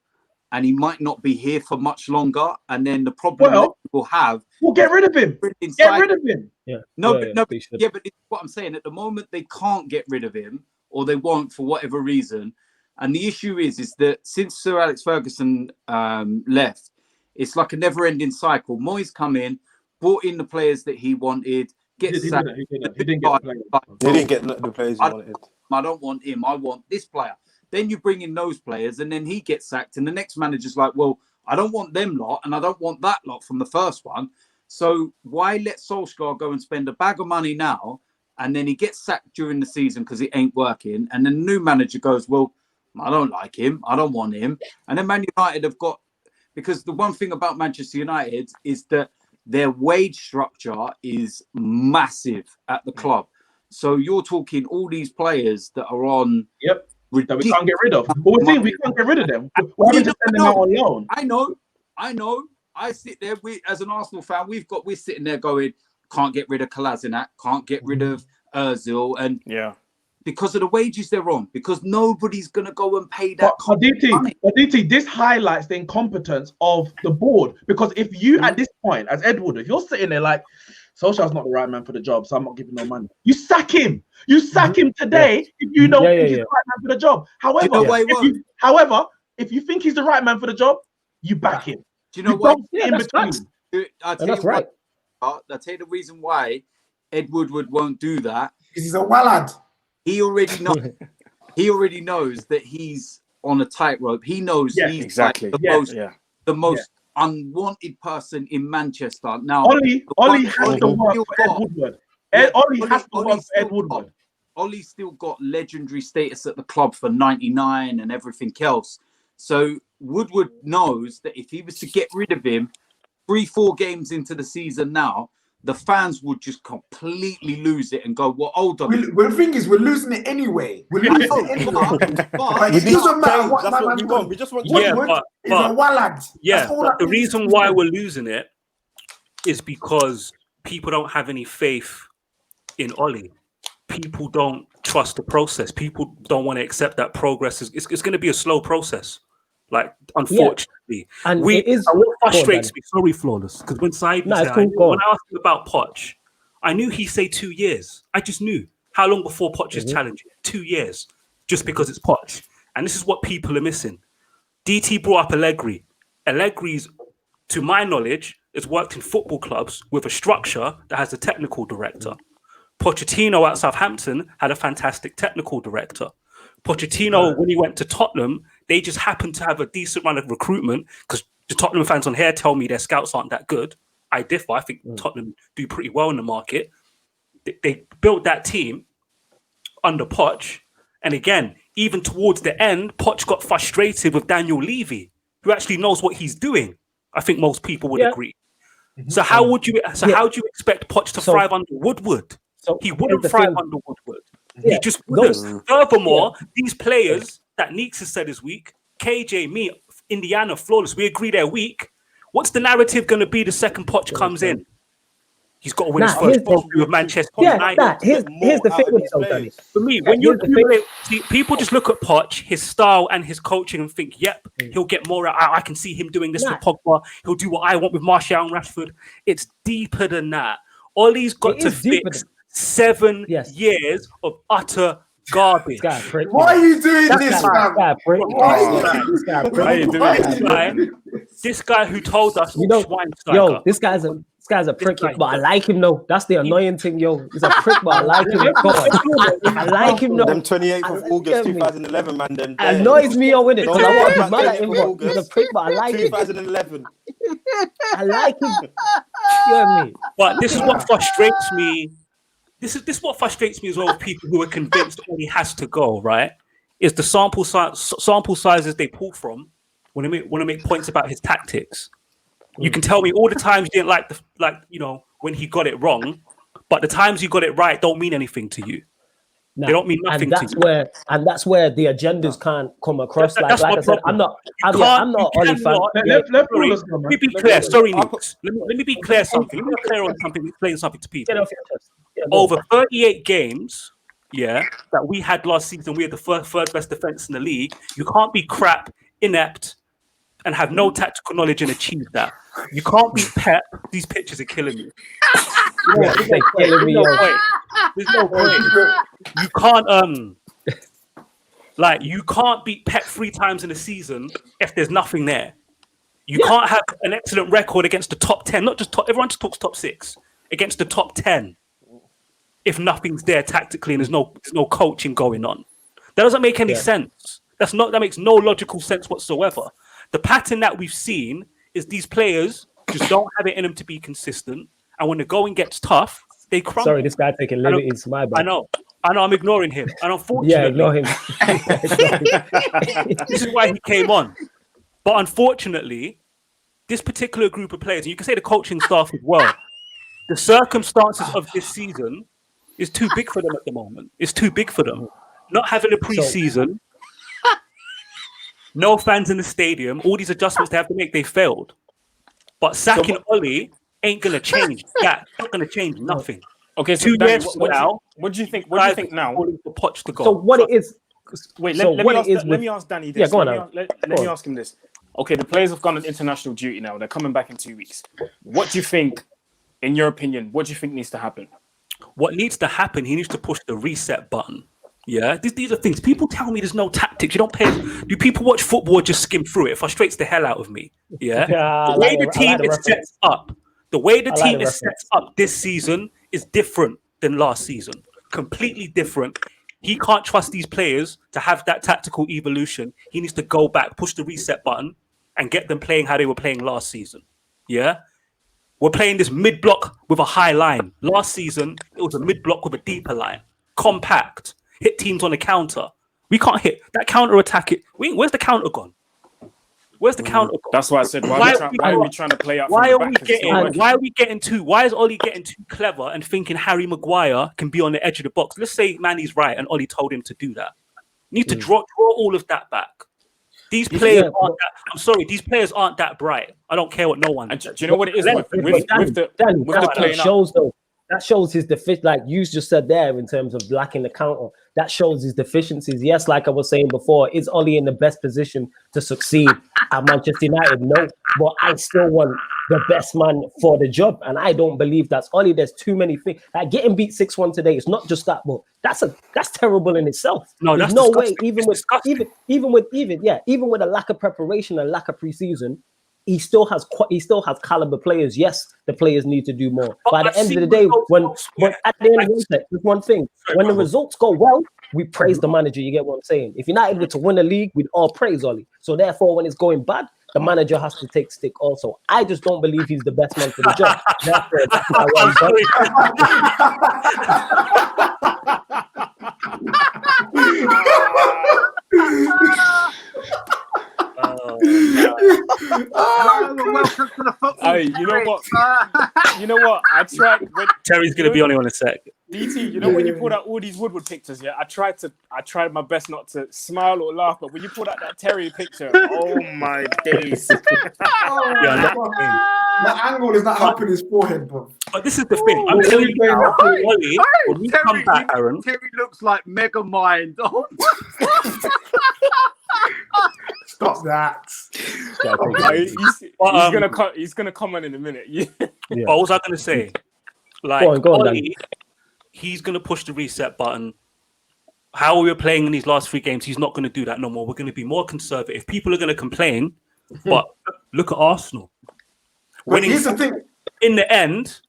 and he might not be here for much longer. And then the problem that we'll have, we'll get rid of him. Get rid of him. But what I'm saying, at the moment they can't get rid of him, or they won't for whatever reason. And the issue is that since Sir Alex Ferguson left, it's like a never-ending cycle. Moyes come in, brought in the players that he wanted, He didn't get the players he wanted. I don't want him. I want this player. Then you bring in those players, and then he gets sacked. And the next manager's like, well, I don't want them lot, and I don't want that lot from the first one. So why let Solskjaer go and spend a bag of money now, and then he gets sacked during the season because it ain't working? And then the new manager goes, well, I don't like him. I don't want him. And then Man United have got, because the one thing about Manchester United is that their wage structure is massive at the club. So you're talking all these players that are on. That we can't get rid of. But we think we can't get rid of them. We're having to send them out on loan. I know. I sit there. As an Arsenal fan, we're sitting there going, can't get rid of Kolasinac, can't get rid of Ozil, and because of the wages they're on, because nobody's gonna go and pay that. But DT, this highlights the incompetence of the board. Because if you, at this point, as Ed Woodward, if you're sitting there like, Solskjaer's not the right man for the job, so I'm not giving no money. You sack him. You sack him today if you don't think he's the right man for the job. However, if you think he's the right man for the job, you back him. Do you know what? I'll tell you the reason why Ed Woodward won't do that. Because he's a wallad. He already knows. He already knows that he's on a tightrope. He knows he's exactly the most unwanted person in Manchester. Now, Ollie has to work for Ed Woodward. Ollie has to work for Ed Woodward. Ollie's still got legendary status at the club for 99 and everything else. So Woodward knows that if he was to get rid of him 3-4 games into the season now, the fans would just completely lose it and go, well, hold on. Well, the thing is, we're losing it anyway. We're losing it anyway. But it doesn't matter what that's what we want. We just want Woodward is a wallad. But the reason why we're losing it is because people don't have any faith in Ollie. People don't trust the process. People don't want to accept that progress. It's going to be a slow process. Like, unfortunately, and what frustrates me. Sorry, Flawless, because when Said when I asked him about Poch, I knew he'd say 2 years. I just knew how long before Poch is challenging. 2 years, just because it's Poch. And this is what people are missing. DT brought up Allegri. Allegri's, to my knowledge, has worked in football clubs with a structure that has a technical director. Pochettino at Southampton had a fantastic technical director. Pochettino, when he went to Tottenham, they just happened to have a decent run of recruitment, because the Tottenham fans on here tell me their scouts aren't that good. I differ. I think Tottenham do pretty well in the market. They built that team under Poch. And again, even towards the end, Poch got frustrated with Daniel Levy, who actually knows what he's doing. I think most people would agree. So how would you expect Poch to thrive under Woodward? He wouldn't thrive under Woodward. He just wouldn't. Furthermore, these players that Neeks has said this week, KJ, me, Indiana, flawless. We agree they're weak. What's the narrative going to be the second Poch comes in? He's got to win his first trophy with Manchester United. Here's the thing with Danny. For me, when people just look at Poch, his style and his coaching and think, yep, he'll get more. I can see him doing this with Pogba. He'll do what I want with Martial and Rashford. It's deeper than that. Ollie's got to fix 7 years of utter garbage. Why are you doing this, man? This guy who told us, this guy's a prick, but I like him though. That's the annoying thing, yo. He's a prick, but I like him. I like him though. Them 28th of August 2011, man. Them annoys me, yo, innit? Because I want to be mad at him, but he's a prick, but I like him. 2011. I like him. You know what I mean? But this is what frustrates me. This is what frustrates me as well with people who are convinced that he has to go, right? Is the sample sizes they pull from when they want to make points about his tactics. You can tell me all the times you didn't like when he got it wrong, but the times you got it right don't mean anything to you. They don't mean nothing to you. That's where the agendas can't come across. Like I said, I'm not Ollie fan. Let me be clear. Sorry, Nix. Let me be clear something. Let me be clear on something, explain something to people. Over 38 games, that we had last season, we had the third best defense in the league. You can't be crap, inept, and have no tactical knowledge and achieve that. You can't beat Pep. These pictures are killing me. There's no point. You can't you can't beat Pep 3 times in a season if there's nothing there. You can't have an excellent record against the top 10, not just top. Everyone just talks top 6 against the top 10. If nothing's there tactically and there's no coaching going on, that doesn't make any sense. That makes no logical sense whatsoever. The pattern that we've seen is these players just don't have it in them to be consistent, and when the going gets tough, they crumble. Sorry, this guy taking liberties. My bad. I know. I'm ignoring him, and unfortunately, ignore him. This is why he came on. But unfortunately, this particular group of players, and you can say the coaching staff as well, the circumstances of this season is too big for them at the moment. It's too big for them. Not having a pre-season, no fans in the stadium, all these adjustments they have to make, they failed. But sacking Ollie ain't going to change that. It's not going to change nothing. Okay, so 2 years from now, what do you think? What do you think now? For Poch to go. So what it is? Wait, let me ask Danny this. Yeah, go on. Let me ask him this. Okay, the players have gone on international duty now. They're coming back in 2 weeks. What do you think, in your opinion, what do you think needs to happen? What needs to happen, he needs to push the reset button. Yeah, these are things. People tell me there's no tactics. You don't pay. Do people watch football or just skim through it? It frustrates the hell out of me. Yeah, the way the team is set up, this season is different than last season. Completely different. He can't trust these players to have that tactical evolution. He needs to go back, push the reset button, and get them playing how they were playing last season. Yeah. We're playing this mid-block with a high line. Last season, it was a mid-block with a deeper line. Compact. Hit teams on the counter. We can't hit. That counter-attack, where's the counter gone? Where's the counter gone? That's why I said, why are we trying to play out why are we getting too... Why is Ollie getting too clever and thinking Harry Maguire can be on the edge of the box? Let's say Manny's right and Ollie told him to do that. You need to draw all of that back. These players aren't that. I'm sorry, these players aren't that bright. I don't care what no one. Do you know what it is with the playing shows though? That shows his deficiency. Like you just said there, in terms of lacking the counter, that shows his deficiencies. Yes, like I was saying before, is Ollie in the best position to succeed at Manchester United? No, but I still want the best man for the job, and I don't believe that's Ollie. There's too many things. Like getting beat 6-1 today, it's not just that, but that's terrible in itself. No, there's no way. Even with a lack of preparation and lack of preseason, he still has caliber players. Yes, the players need to do more. But at the end of the day, there's one thing. When the results go well, we praise the manager. You get what I'm saying? If United were to win the league, we'd all praise Ollie. So therefore, when it's going bad, the manager has to take stick also. I just don't believe he's the best man for the job. Therefore, that's my one welcome to the football. Hey, you know what? I tried. Terry's going to be on it in a sec. DT, you know when you pulled out all these Woodward pictures, yeah, I tried my best not to smile or laugh, but when you pulled out that Terry picture, oh my days. The angle is not helping his forehead, bro. But this is the thing. I'm telling you now, Ollie, when you come back, Aaron. Terry looks like Mega Mind. Oh. Stop that. He's gonna comment in a minute. Yeah. What was I gonna say? Like, go on, Ollie, he's gonna push the reset button. How we were playing in these last 3 games, he's not gonna do that no more. We're gonna be more conservative. People are gonna complain, but look at Arsenal. Winning. Here's the thing. In the end,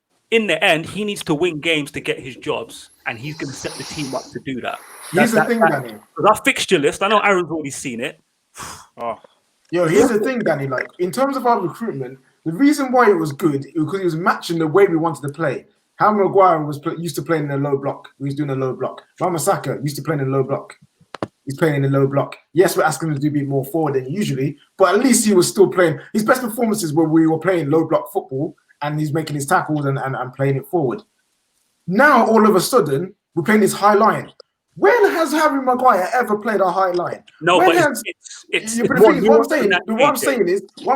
he needs to win games to get his jobs, and he's going to set the team up to do that. Here's the thing, Danny. Our fixture list, I know Aaron's already seen it. Yo, here's the thing, Danny. Like, in terms of our recruitment, the reason why it was good is because it was matching the way we wanted to play. Harry Maguire used to play in a low block. He was doing a low block. Ramasaka used to play in a low block. He's playing in a low block. Yes, we're asking him to do a bit more forward than usually, but at least he was still playing. His best performances were we were playing low block football and he's making his tackles and playing it forward. Now, all of a sudden, we're playing this high line. When has Harry Maguire ever played a high line? No, when but what I'm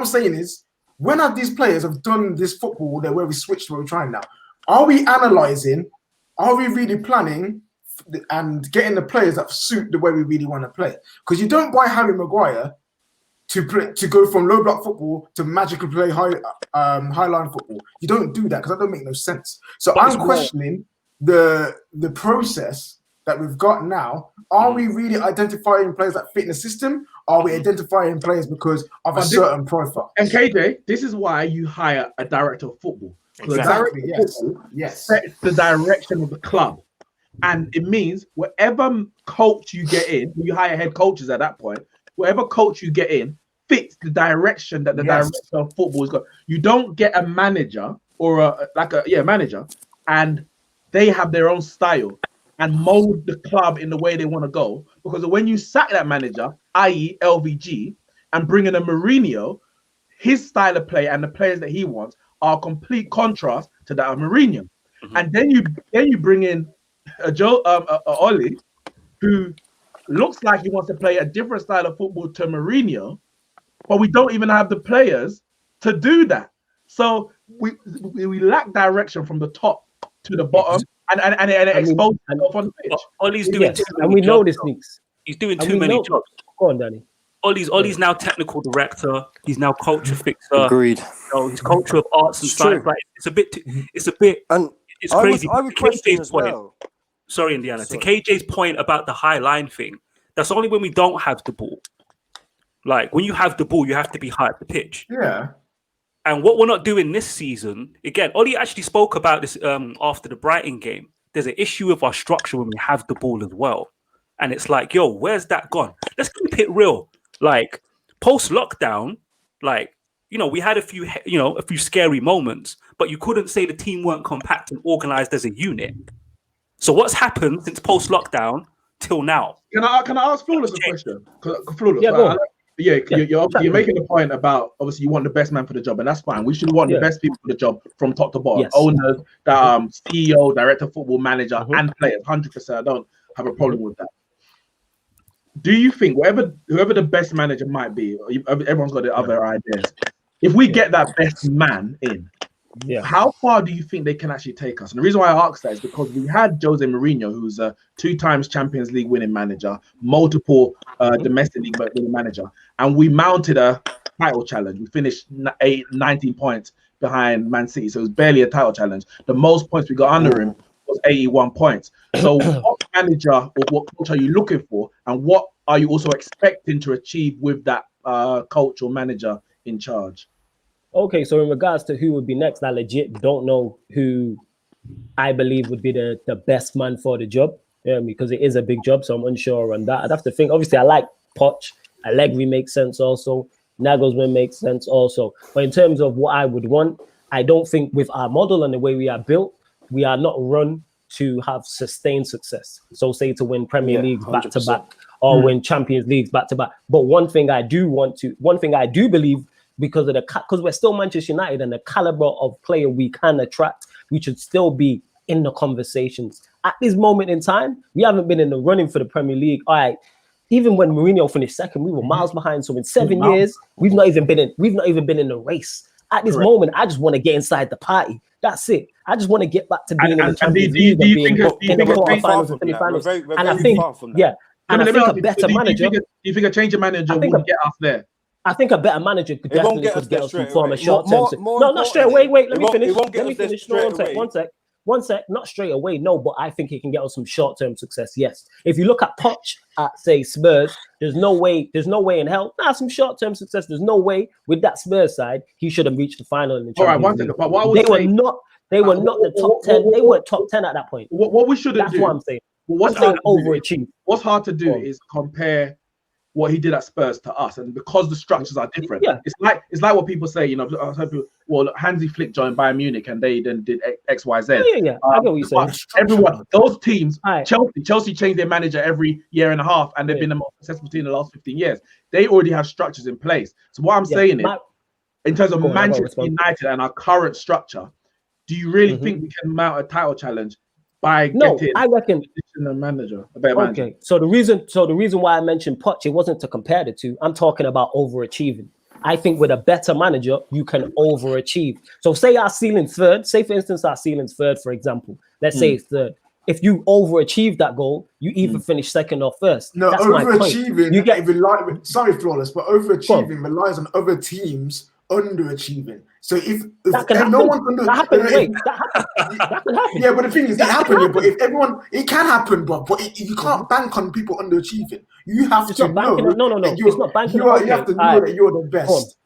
saying is, when have these players have done this football that where we switched where we're trying now? Are we analysing? Are we really planning and getting the players that suit the way we really want to play? Because you don't buy Harry Maguire to go from low block football to magically play high line football. You don't do that because that don't make no sense. So I'm questioning the process that we've got now. Are we really identifying players that fit in the system? Are we identifying players because of a certain profile? And KJ, this is why you hire a director of football. Exactly. Yes. Sets the direction of the club. And it means whatever coach you get in, you hire head coaches at that point, whatever coach you get in fits the direction that the director of football has got. You don't get a manager or a manager and they have their own style and mold the club in the way they want to go. Because when you sack that manager, i.e. LVG, and bring in a Mourinho, his style of play and the players that he wants are a complete contrast to that of Mourinho. And then you bring in Ollie, who looks like he wants to play a different style of football to Mourinho, but we don't even have the players to do that. So we lack direction from the top to the bottom, and it exposes itself on the pitch. Ollie's doing too many and we know jobs, this, Nicks. He's doing too many jobs. Go on, Danny. Ollie's now technical director. He's now culture fixer. Agreed. He's culture of arts and science. Like, it's a bit. And it's crazy. I would question as well. Sorry, Indiana. To KJ's point about the high line thing, that's only when we don't have the ball. Like, when you have the ball, you have to be high at the pitch. Yeah. And what we're not doing this season, again, Ollie actually spoke about this after the Brighton game. There's an issue with our structure when we have the ball as well. And it's like, yo, where's that gone? Let's keep it real. Like, post-lockdown, like, we had a few scary moments, but you couldn't say the team weren't compact and organized as a unit. So what's happened since post-lockdown till now? Can I ask Flawless a question? Flawless, yeah, go on. You're making a point about, obviously you want the best man for the job, and that's fine. We should want the best people for the job from top to bottom. Yes. Owners, CEO, director, football manager, and players. 100%. I don't have a problem with that. Do you think whoever the best manager might be, everyone's got the other ideas. If we get that best man in, how far do you think they can actually take us? And the reason why I ask that is because we had Jose Mourinho, who's a 2 times Champions League winning manager, multiple domestic league winning manager, and we mounted a title challenge. We finished 19 points behind Man City, so it was barely a title challenge. The most points we got under him was 81 points. So what manager or what coach are you looking for, and what are you also expecting to achieve with that coach or manager in charge? Okay, so in regards to who would be next, I legit don't know who I believe would be the best man for the job, because it is a big job, so I'm unsure on that. I'd have to think. Obviously, I like Poch. Allegri makes sense also. Nagelsmann makes sense also. But in terms of what I would want, I don't think with our model and the way we are built, we are not run to have sustained success. So say to win Premier Leagues back to back or win Champions Leagues back to back. But one thing I do believe, because we're still Manchester United and the caliber of player we can attract, we should still be in the conversations at this moment in time, we haven't been in the running for the Premier League. All right. Even when Mourinho finished second, we were miles behind. So in 7 years, we've not even been in the race. At this moment, I just want to get inside the party. That's it. I just want to get back to being in the Champions League and being in the quarterfinals and semi-finals. And I think, and I think a better manager. Do you think a change of manager would get us there? I think a better manager could definitely get us some form of short-term. No, not straight away. Wait, let me finish. Let me finish. One sec. Not straight away, no, but I think he can get us some short-term success. Yes. If you look at Poch at say Spurs, there's no way in hell. Some short-term success. There's no way with that Spurs side he should have reached the final in the Champions League. All right, one second. But what they were not the top 10. They weren't top 10 at that point. What we shouldn't do. That's what I'm saying. What's overachieve? What's hard to do is compare what he did at Spurs to us, and because the structures are different, it's like what people say. You know, I've heard people, well, Hansi Flick joined Bayern Munich, and they then did X, Y, Z. I get what you're saying. Everyone, those teams, Chelsea changed their manager every year and a half, and they've been the most successful team in the last 15 years. They already have structures in place. So what I'm saying is, in terms of Manchester United and our current structure, do you really think we can mount a title challenge by getting I reckon a manager, a better manager? Okay, so the reason why I mentioned Poch, it wasn't to compare the two. I'm talking about overachieving. I think with a better manager, you can overachieve. So say our ceiling's third. Say for instance our ceiling's third, for example. Let's say it's third. If you overachieve that goal, you either finish second or first. No, that's overachieving. You get sorry, Flawless, but overachieving relies on other teams underachieving. So if that can happen. No one's under, that happens. That can happen. Yeah, but the thing is, it happens. But if everyone, it can happen, but you can't bank on people underachieving. You have to know. No. It's not banking. You have to know that you're the best.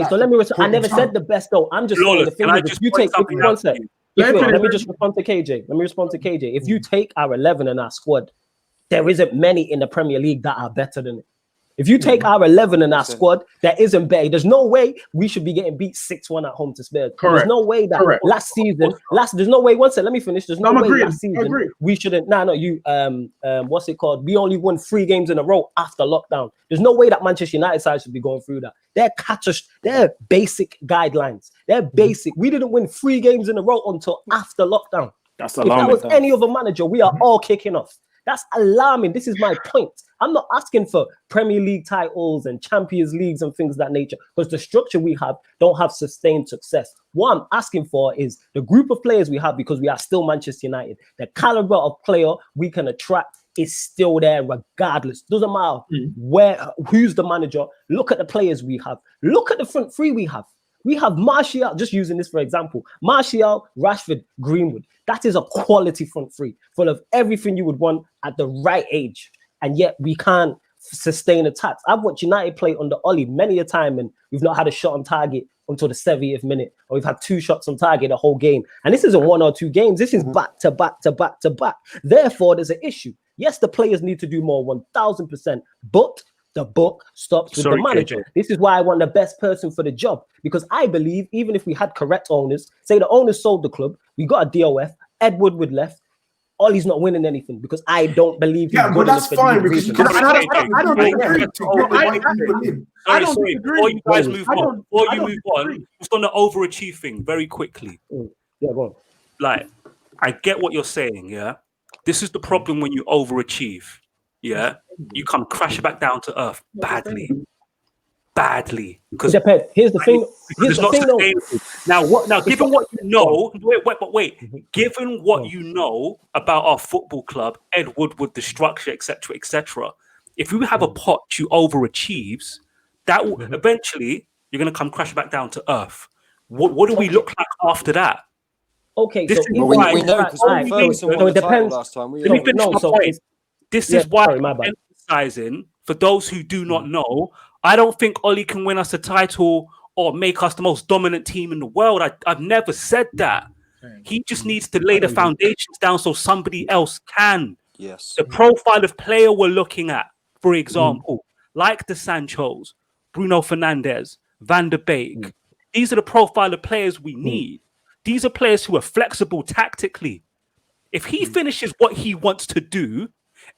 So let me. I never said the best though. I'm just saying the thing is, if you take one sec. Let me just respond to KJ. If you take our 11 and our squad, there isn't many in the Premier League that are better than it. If you take our 11 and our squad, there isn't better. There's no way we should be getting beat 6-1 at home to Spurs. Correct. There's no way that last season, there's no way. One second, let me finish. There's no way last season we shouldn't. What's it called? We only won 3 games in a row after lockdown. There's no way that Manchester United side should be going through that. They're basic guidelines. They're basic. We didn't win 3 games in a row until after lockdown. That's alarming. If that was any other manager, we are all kicking off. That's alarming. This is my point. I'm not asking for Premier League titles and Champions Leagues and things of that nature, because the structure we have don't have sustained success. What I'm asking for is the group of players we have, because we are still Manchester United. The caliber of player we can attract is still there regardless. Doesn't matter who's the manager. Look at the players we have. Look at the front three we have. We have Martial, just using this for example, Martial, Rashford, Greenwood. That is a quality front three, full of everything you would want at the right age. And yet we can't sustain attacks. I've watched United play under Oli many a time, and we've not had a shot on target until the 70th minute, or we've had 2 shots on target the whole game. And this isn't 1 or 2 games. This is back to back to back to back. Therefore, there's an issue. Yes, the players need to do more, 1,000%, but the buck stops with the manager. KJ. This is why I want the best person for the job, because I believe even if we had correct owners, say the owners sold the club, we got a DOF, Ed Woodward left, Ollie's not winning anything, because I don't believe he's good enough. That's fine, because you can. I don't agree. Sorry. Before you guys move on, just on the overachieve thing very quickly. Yeah, go on. Like, I get what you're saying. Yeah, this is the problem when you overachieve. Yeah, you come crash back down to earth badly. Because here's the thing. Now, given what you know, given what you know about our football club, Ed Woodward, the structure, etc., if you have a pot who overachieves, that will eventually you're going to come crash back down to earth. What do we look like after that? Okay, this so is why. It depends. This is why I'm emphasizing for those who do not know. I don't think Ollie can win us a title or make us the most dominant team in the world. I've never said that. He just needs to lay the foundations down so somebody else can. Yes. The profile of player we're looking at, for example, like the Sanchos, Bruno Fernandes, Van der Beek. These are the profile of players we need. These are players who are flexible tactically. If he finishes what he wants to do,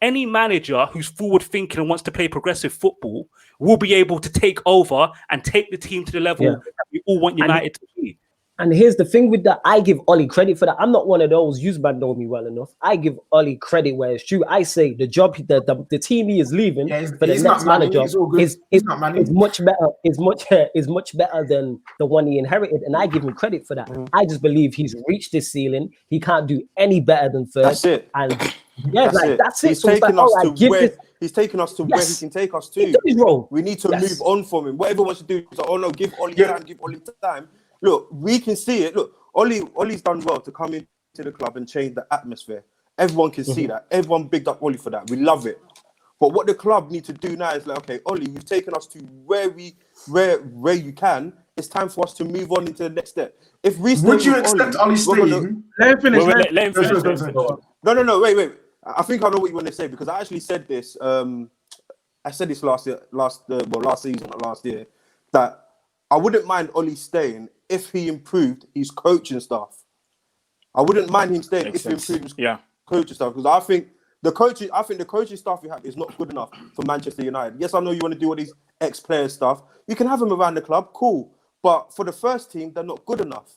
any manager who's forward thinking and wants to play progressive football will be able to take over and take the team to the level that we all want United to be. And here's the thing with that, I give Ollie credit for that. I'm not one of those, you man know me well enough. I give Ollie credit where it's true. I say the job, the team he is leaving for the next manager is much better. Is much better than the one he inherited, and I give him credit for that. I just believe he's reached his ceiling. He can't do any better than third. That's it. And that's it. He's taken us to where he's taken us to where he can take us to. We need to move on from him. Whatever he wants to do is like, oh no, give Ollie time, give Ollie time. Look, we can see it. Look, Ollie's done well to come into the club and change the atmosphere. Everyone can see that. Everyone bigged up Ollie for that. We love it. But what the club need to do now is like, okay, Ollie, you've taken us to where you can. It's time for us to move on into the next step. If we would you accept Ollie staying? Let him finish. No. Wait. I think I know what you want to say because I actually said this. I said this last season or last year that I wouldn't mind Ollie staying if he improved his coaching staff. I wouldn't mind him staying if he improved his coaching staff because I think the coaching staff you have is not good enough for Manchester United. Yes, I know you want to do all these ex-player stuff. You can have them around the club, cool. But for the first team, they're not good enough.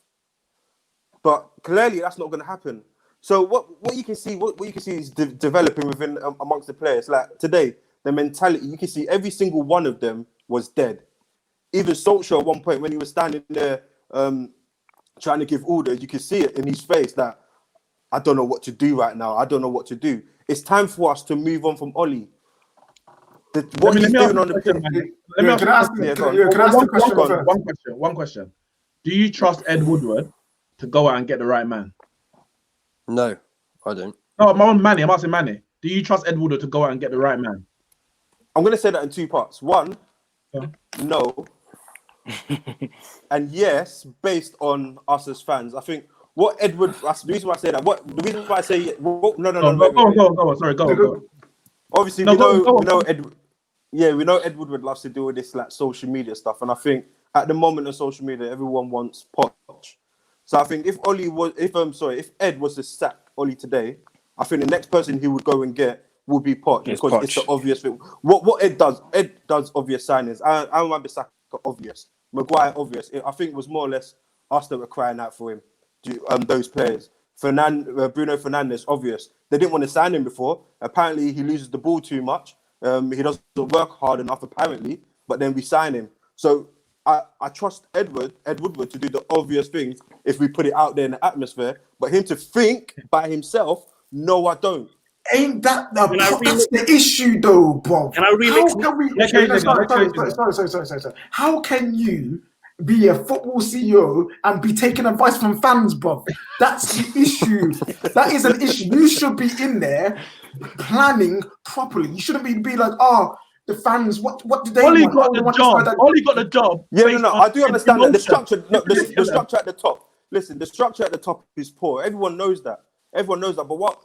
But clearly, that's not going to happen. So what you can see is developing within amongst the players. Like today, the mentality you can see every single one of them was dead. Even Solskjaer at one point when he was standing there trying to give orders, you can see it in his face that I don't know what to do right now. I don't know what to do. It's time for us to move on from Ollie. What he's doing on the pitch. Can I ask a question? One question. Do you trust Ed Woodward to go out and get the right man? No, I don't. No, I'm asking Manny. Do you trust Ed Woodward to go out and get the right man? I'm going to say that in two parts. One, no. And yes, based on us as fans, I think what Edward. That's the reason why I say that. The reason why I say no. Go on. Sorry, go. Obviously, we know Ed. Yeah, we know Ed Woodward loves to do all this like social media stuff, and I think at the moment on social media, everyone wants Poch. So I think if Ed was to sack Ollie today, I think the next person he would go and get would be Poch because it's the obvious thing. What Ed does obvious signings. I remember Saka obvious, Maguire obvious. I think it was more or less us that were crying out for him. Those players, Bruno Fernandes, obvious. They didn't want to sign him before. Apparently, he loses the ball too much. He doesn't work hard enough, apparently. But then we sign him. So I trust Ed Woodward to do the obvious things if we put it out there in the atmosphere. But him to think by himself, no, I don't. Ain't that that's the issue, though, Bob? Can I remix? Sorry. How can you be a football CEO and be taking advice from fans, Bob? That's the issue. That is an issue. You should be in there planning properly. You shouldn't be like, the fans. What did they Ollie want? Ollie got the job. Yeah, no. I do understand that the structure. The structure at the top. Listen, the structure at the top is poor. Everyone knows that. But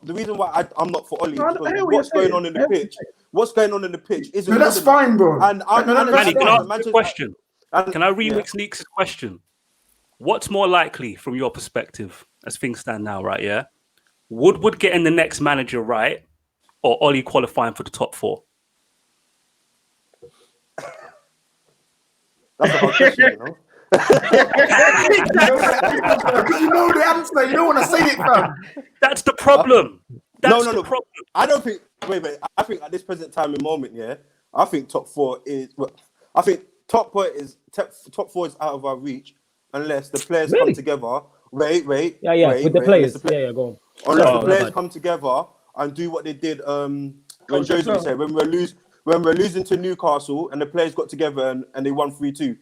the reason why I'm not for Ollie is because what's going on in the pitch? What's going on in the pitch isn't. No, that's fine, bro. And Manny, can I ask a question? Can I remix Neek's question? What's more likely from your perspective as things stand now, right? Yeah, Woodward getting the next manager right, or Ollie qualifying for the top four? That's a hard question, you know. You know the answer. You don't want to say it, fam. That's the problem. That's the problem. I don't think. Wait. I think at this present time and moment, I think top four is. I think top four is out of our reach unless the players come together. Wait. With the players. Go on. Unless the players come together and do what they did when Jose said when we're losing to Newcastle and the players got together and they won 3-2.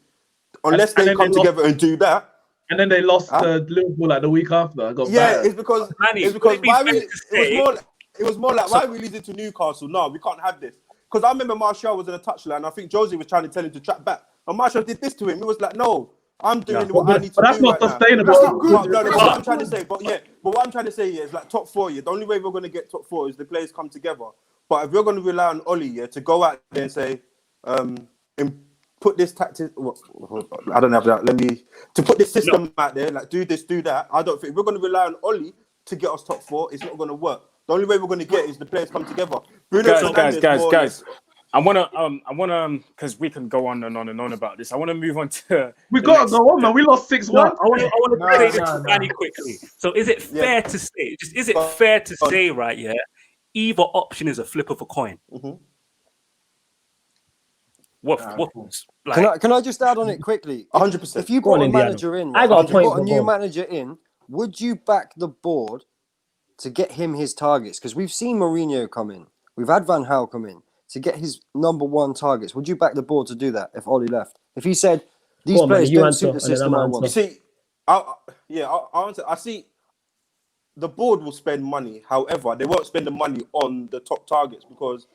Unless they come together and do that. And then they lost to Liverpool like the week after. It's because it was more like why are we losing to Newcastle? No, we can't have this. Because I remember Martial was in a touchline. I think Josie was trying to tell him to track back. And Martial did this to him. He was like, no, I'm doing what I need to do. But that's not sustainable. That's what I'm trying to say. But what I'm trying to say is like top four. The only way we're going to get top four is the players come together. But if you're going to rely on Ollie, to go out there and say, put this tactic. I don't have that. To put this system out there, like do this, do that. I don't think if we're going to rely on Ollie to get us top four. It's not going to work. The only way we're going to get is the players come together. Guys. I wanna, because we can go on and on and on about this. I want to move on to. We gotta go on, man. We lost 6-1. I want to say this to Danny quickly. So, is it fair to say? Is it fair to say, right? Yeah, either option is a flip of a coin. Mm-hmm. Can I just add on it quickly? 100%. If you brought a manager in, I got a new manager in, would you back the board to get him his targets? Because we've seen Mourinho come in, we've had Van Gaal come in to get his number one targets. Would you back the board to do that if Oli left? If he said these players don't suit the system I want? You see, I'll answer. I see. The board will spend money. However, they won't spend the money on the top targets because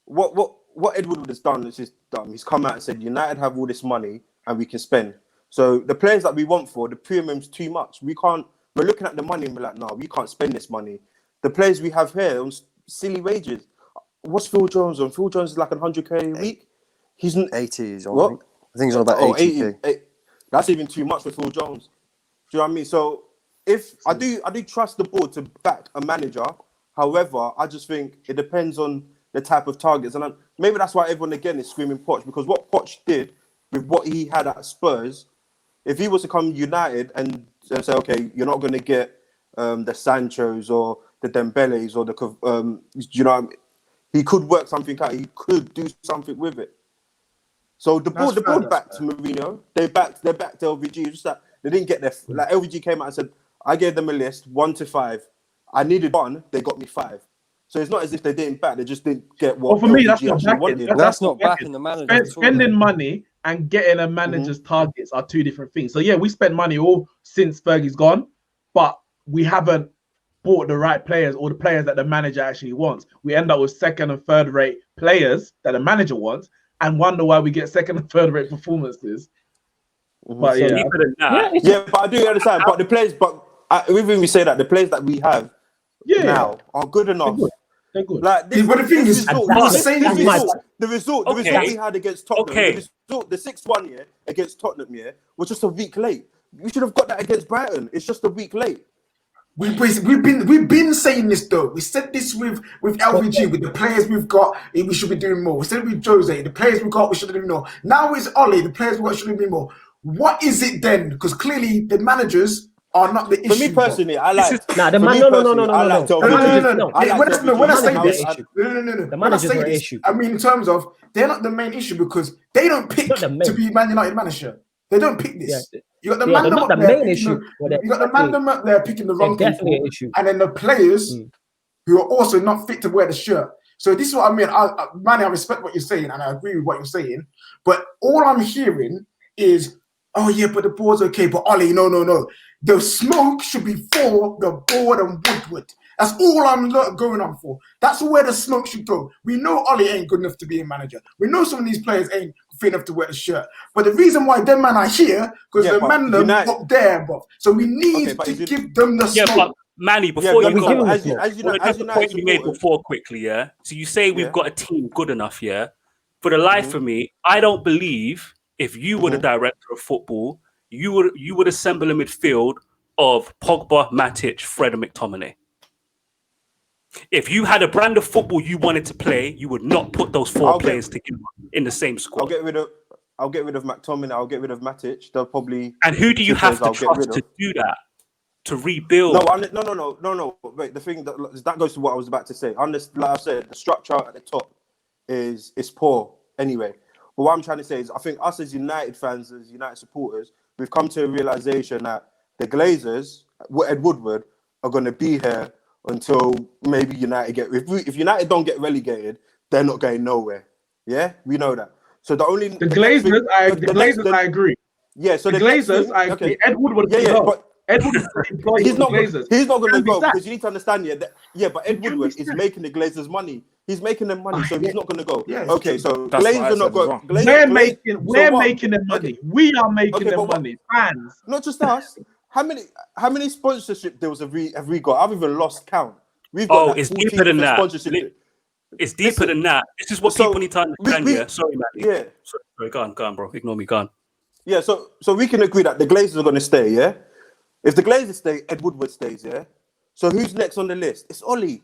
what Ed Woodward has done is just dumb. He's come out and said United have all this money and we can spend. So the players that we want for the premium's too much. We can't. We're looking at the money and we're like, no, we can't spend this money. The players we have here on silly wages. What's Phil Jones on? Phil Jones is like 100k a week. He's 80. He's on. What? I think he's on about 80k. That's even too much for Phil Jones. Do you know what I mean? So if I do trust the board to back a manager. However, I just think it depends on the type of targets, and maybe that's why everyone again is screaming Poch, because what Poch did with what he had at Spurs, if he was to come United and say, okay, you're not going to get the Sanchos or the Dembeles or the you know what I mean? He could work something out. He could do something with it. So the board backed Mourinho. They backed LVG. Just that they didn't get their like LVG came out and said, I gave them a list 1 to 5. I needed 1. They got me 5. So it's not as if they didn't back. They just didn't get what. Well, for me, that's LVG not wanted. That's not backing the manager. Spending money and getting a manager's targets are two different things. So yeah, we spent money all since Fergie's gone, but we haven't bought the right players or the players that the manager actually wants. We end up with second and third rate players that the manager wants and wonder why we get second and third rate performances. But but I do understand. But the players, even we say that the players that we have now are good enough. They're good. Like this, but the thing is, the result we had against Tottenham, the 6-1 against Tottenham was just a week late. We should have got that against Brighton. It's just a week late. We've been saying this though. We said this with LVG, with the players we've got, we should be doing more. We said with Jose, the players we've got, we should be doing more. Now it's Oli, the players we've got should be doing more. What is it then? Because clearly the managers are not the issue. For me personally, I like. No. When I say this, the managers are the issue. I mean, in terms of they're not the main issue because they don't pick to be Man United manager. They don't pick this. Yeah. You got the man up there. You got the man up there picking the wrong people, and then the players who are also not fit to wear the shirt. So this is what I mean. Manny, I respect what you're saying, and I agree with what you're saying. But all I'm hearing is, oh yeah, but the board's okay. But Oli, no. The smoke should be for the board and Woodward. That's all I'm going on for. That's where the smoke should go. We know Oli ain't good enough to be a manager. We know some of these players ain't fit enough to wear the shirt. But the reason why them man are here, because the man them up there, bro. So we need to give them the smoke. But Manny, before you go, as you know, point you made before quickly, So you say we've got a team good enough, For the life of me, I don't believe if you were the director of football, you would assemble a midfield of Pogba, Matic, Fred, and McTominay. If you had a brand of football you wanted to play, you would not put those four players together in the same squad. I'll get rid of McTominay. I'll get rid of Matic. They'll probably. And who do you have to trust to do that? To rebuild? No. Wait, the thing that goes to what I was about to say. Like I said, the structure at the top is poor anyway. But what I'm trying to say is, I think us as United fans, as United supporters, we've come to a realization that the Glazers, Ed Woodward, are going to be here until maybe United get. If United don't get relegated, they're not going nowhere. Yeah, we know that. So the Glazers, I agree. Yeah, so the Glazers, I agree. Ed Woodward, but Ed Woodward, he's not going to go because you need to understand, but Ed Woodward is making the Glazers money. He's making them money, so he's not going to go. Yeah, okay, so Glazers are not going. We're making them money. We are making them money. Fans, not just us. How many sponsorship deals have we got? I've even lost count. We've got it's deeper than that. It's deeper than that. This is what people need to understand. Sorry, man. Yeah. Sorry, go on, bro. Ignore me. Go on. Yeah. So we can agree that the Glazers are going to stay. Yeah. If the Glazers stay, Ed Woodward stays. Yeah. So who's next on the list? It's Oli.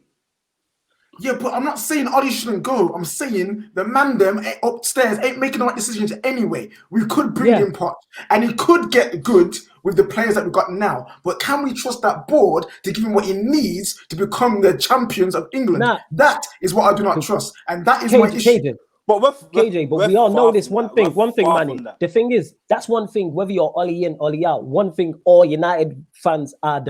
Yeah, but I'm not saying Ollie shouldn't go. I'm saying the man them upstairs ain't making the right decisions anyway. We could bring in Poch, and he could get good with the players that we've got now. But can we trust that board to give him what he needs to become the champions of England? Nah. That is what I do not trust, and that is my issue. But we all know this one thing, Manny. The thing is, that's one thing, whether you're Ollie in, Ollie out, one thing all United fans are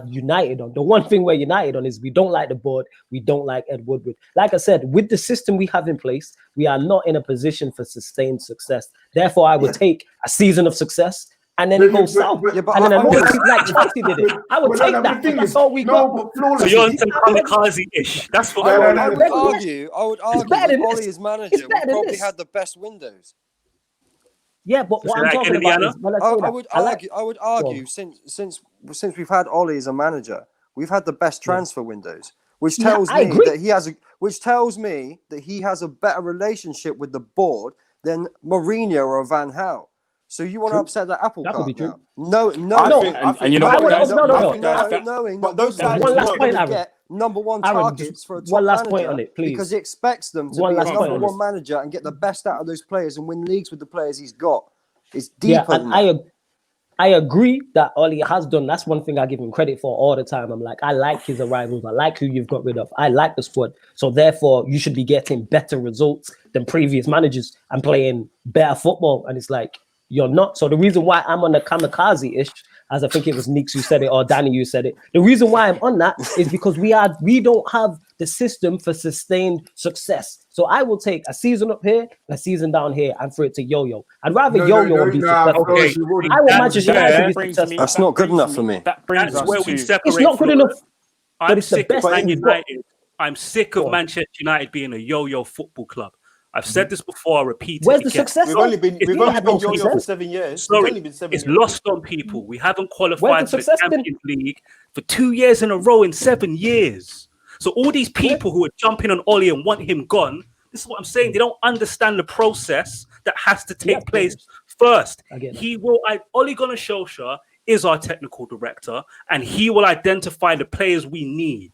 united on. The one thing we're united on is we don't like the board, we don't like Ed Woodward. Like I said, with the system we have in place, we are not in a position for sustained success. Therefore, I would take a season of success and then it goes south. And then another team like Chelsea did it. I would take that. That's all we got. So you're on some kamikaze-ish. That's what I would argue that Ollie as manager we probably had the best windows. Yeah, but what I'm talking about is I would argue since we've had Ollie as a manager, we've had the best transfer windows, which tells me that he has a better relationship with the board than Mourinho or Van Gaal. So you want to upset that apple cart now? No. And you know what? Knowing but those guys get number one targets for a top one last manager point on it, please. Because he expects them to be a number one manager and get the best out of those players and win leagues with the players he's got. It's deeper than that. I agree that Ollie has done. That's one thing I give him credit for all the time. I'm like, I like his arrivals. I like who you've got rid of. I like the squad. So therefore, you should be getting better results than previous managers and playing better football. And it's like, you're not. So the reason why I'm on the kamikaze-ish, as I think it was Nix who said it or Danny who said it, the reason why I'm on that is because we don't have the system for sustained success. So I will take a season up here, a season down here, and for it to yo-yo. I'd rather yo-yo and be successful. Okay. I will Manchester United to be successful. That's not good enough for me. That's where we separate. It's not good enough. I'm sick of Man United. I'm sick of Manchester United being a yo-yo football club. I've said this before. I repeat it. Where's the success? We've only been yo-yo for 7 years. Sorry, it's lost on people. We haven't qualified for the Champions League for 2 years in a row in 7 years. So all these people who are jumping on Ollie and want him gone, this is what I'm saying. They don't understand the process that has to take place first. Ole Gunnar Solskjaer is our technical director, and he will identify the players we need.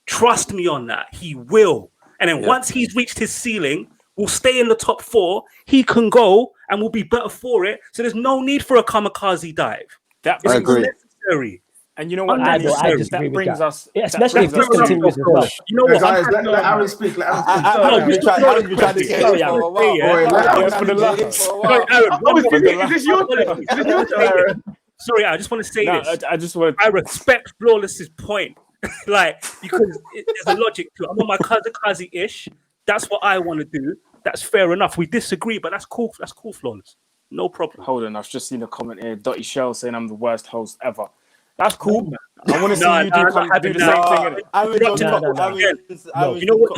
Trust me on that. He will. And then once he's reached his ceiling, we'll stay in the top 4. He can go and we'll be better for it. So there's no need for a kamikaze dive. That I agree. Necessary. And you know what? I disagree with that. Especially if this continues as well. You know what? Guys, let Aaron speak. Aaron Is this your turn, Aaron? Sorry, I just want to say this. I respect Flawless's point. Because there's a logic to it. I'm on my kamikaze-ish. That's what I want to do. That's fair enough. We disagree, but that's cool. That's cool, Flawless. No problem. Hold on, I've just seen a comment here. Dotty Shell saying I'm the worst host ever. That's cool. I want to see you do the same thing. You know what?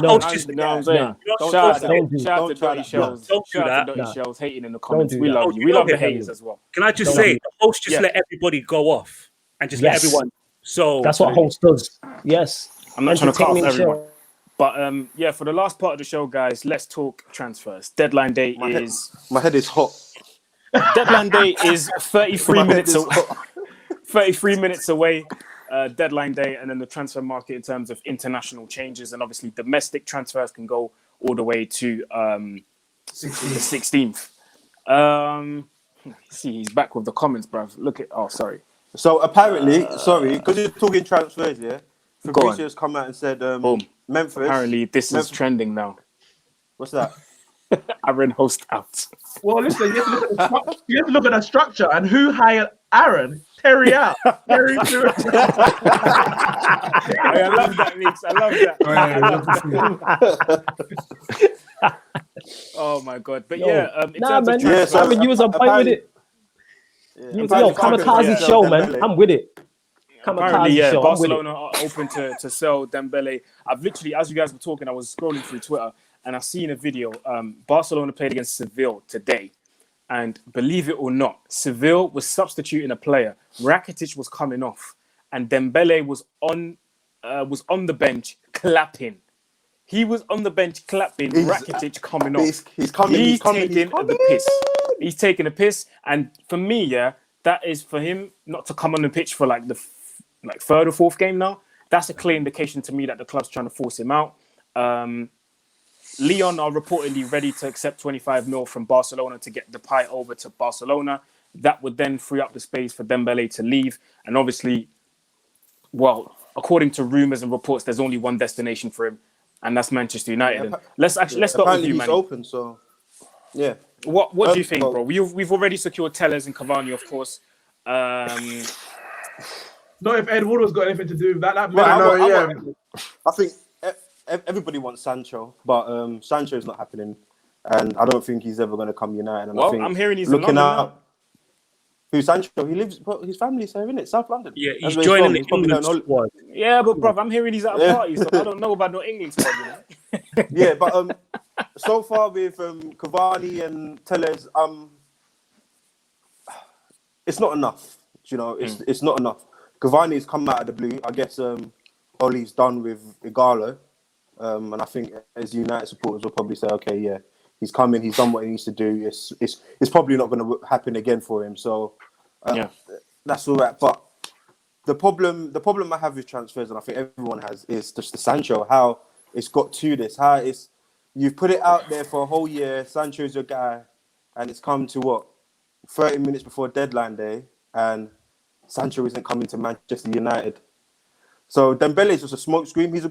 Shout out to Dotty Shells. Shout out to Dotty Shells hating in the comments. We love you. We love the haters as well. Can I just say, the host just let everybody go off and just let everyone. So that's what host does. Yes. I'm not trying to cut off everyone. But for the last part of the show, guys, let's talk transfers. Deadline day my head is hot. Deadline day is 33 minutes away. 33 minutes away. Deadline day, and then the transfer market in terms of international changes, and obviously domestic transfers can go all the way to the 16th. See, he's back with the comments, bruv. Look at. Oh, sorry. So apparently, because you're talking transfers, Fabricio's come out and said, Memphis. Apparently, this is trending now. What's that? Aaron host out. Well, listen, you have to look at the structure and who hired Aaron. Terry out. Terry through. I love that, Mix. I love that. Oh my god! But in terms of transfers, you was on point with it. Kamikaze show, man. I'm with it. Apparently, Barcelona are open to sell Dembele. I've literally, as you guys were talking, I was scrolling through Twitter and I've seen a video. Barcelona played against Seville today. And believe it or not, Seville was substituting a player. Rakitic was coming off. And Dembele was on the bench clapping. He was on the bench clapping. Rakitic coming off. He's taking the piss. He's taking a piss. And for me, that is for him not to come on the pitch for like the third or fourth game now. That's a clear indication to me that the club's trying to force him out. Leon are reportedly ready to accept 25 mil from Barcelona to get Depay over to Barcelona. That would then free up the space for Dembele to leave. And obviously, well, according to rumours and reports, there's only one destination for him, and that's Manchester United. Yeah, let's start with you, he's man. open, so yeah. What do you think, bro? We've already secured Telles and Cavani, of course. Not if Ed Woodward's got anything to do with that. I think everybody wants Sancho, but Sancho's not happening, and I don't think he's ever going to come United. And I think I'm hearing he's looking out. Who's Sancho? He lives, his family's here, isn't it? South London. Yeah, he's joining the England squad. Yeah, but bruv, I'm hearing he's at a party, so I don't know about no England squad. You know? Yeah, but so far with Cavani and Telles, it's not enough. You know, it's not enough. Cavani's come out of the blue. I guess Ole's done with Igalo, and I think as United supporters will probably say, okay, yeah, he's coming. He's done what he needs to do. It's probably not going to happen again for him. So that's all right. But the problem I have with transfers, and I think everyone has, is just the Sancho. How it's got to this. How you've put it out there for a whole year. Sancho's your guy, and it's come to 30 minutes before deadline day, and Sancho isn't coming to Manchester United. So Dembele is just a smokescreen. He's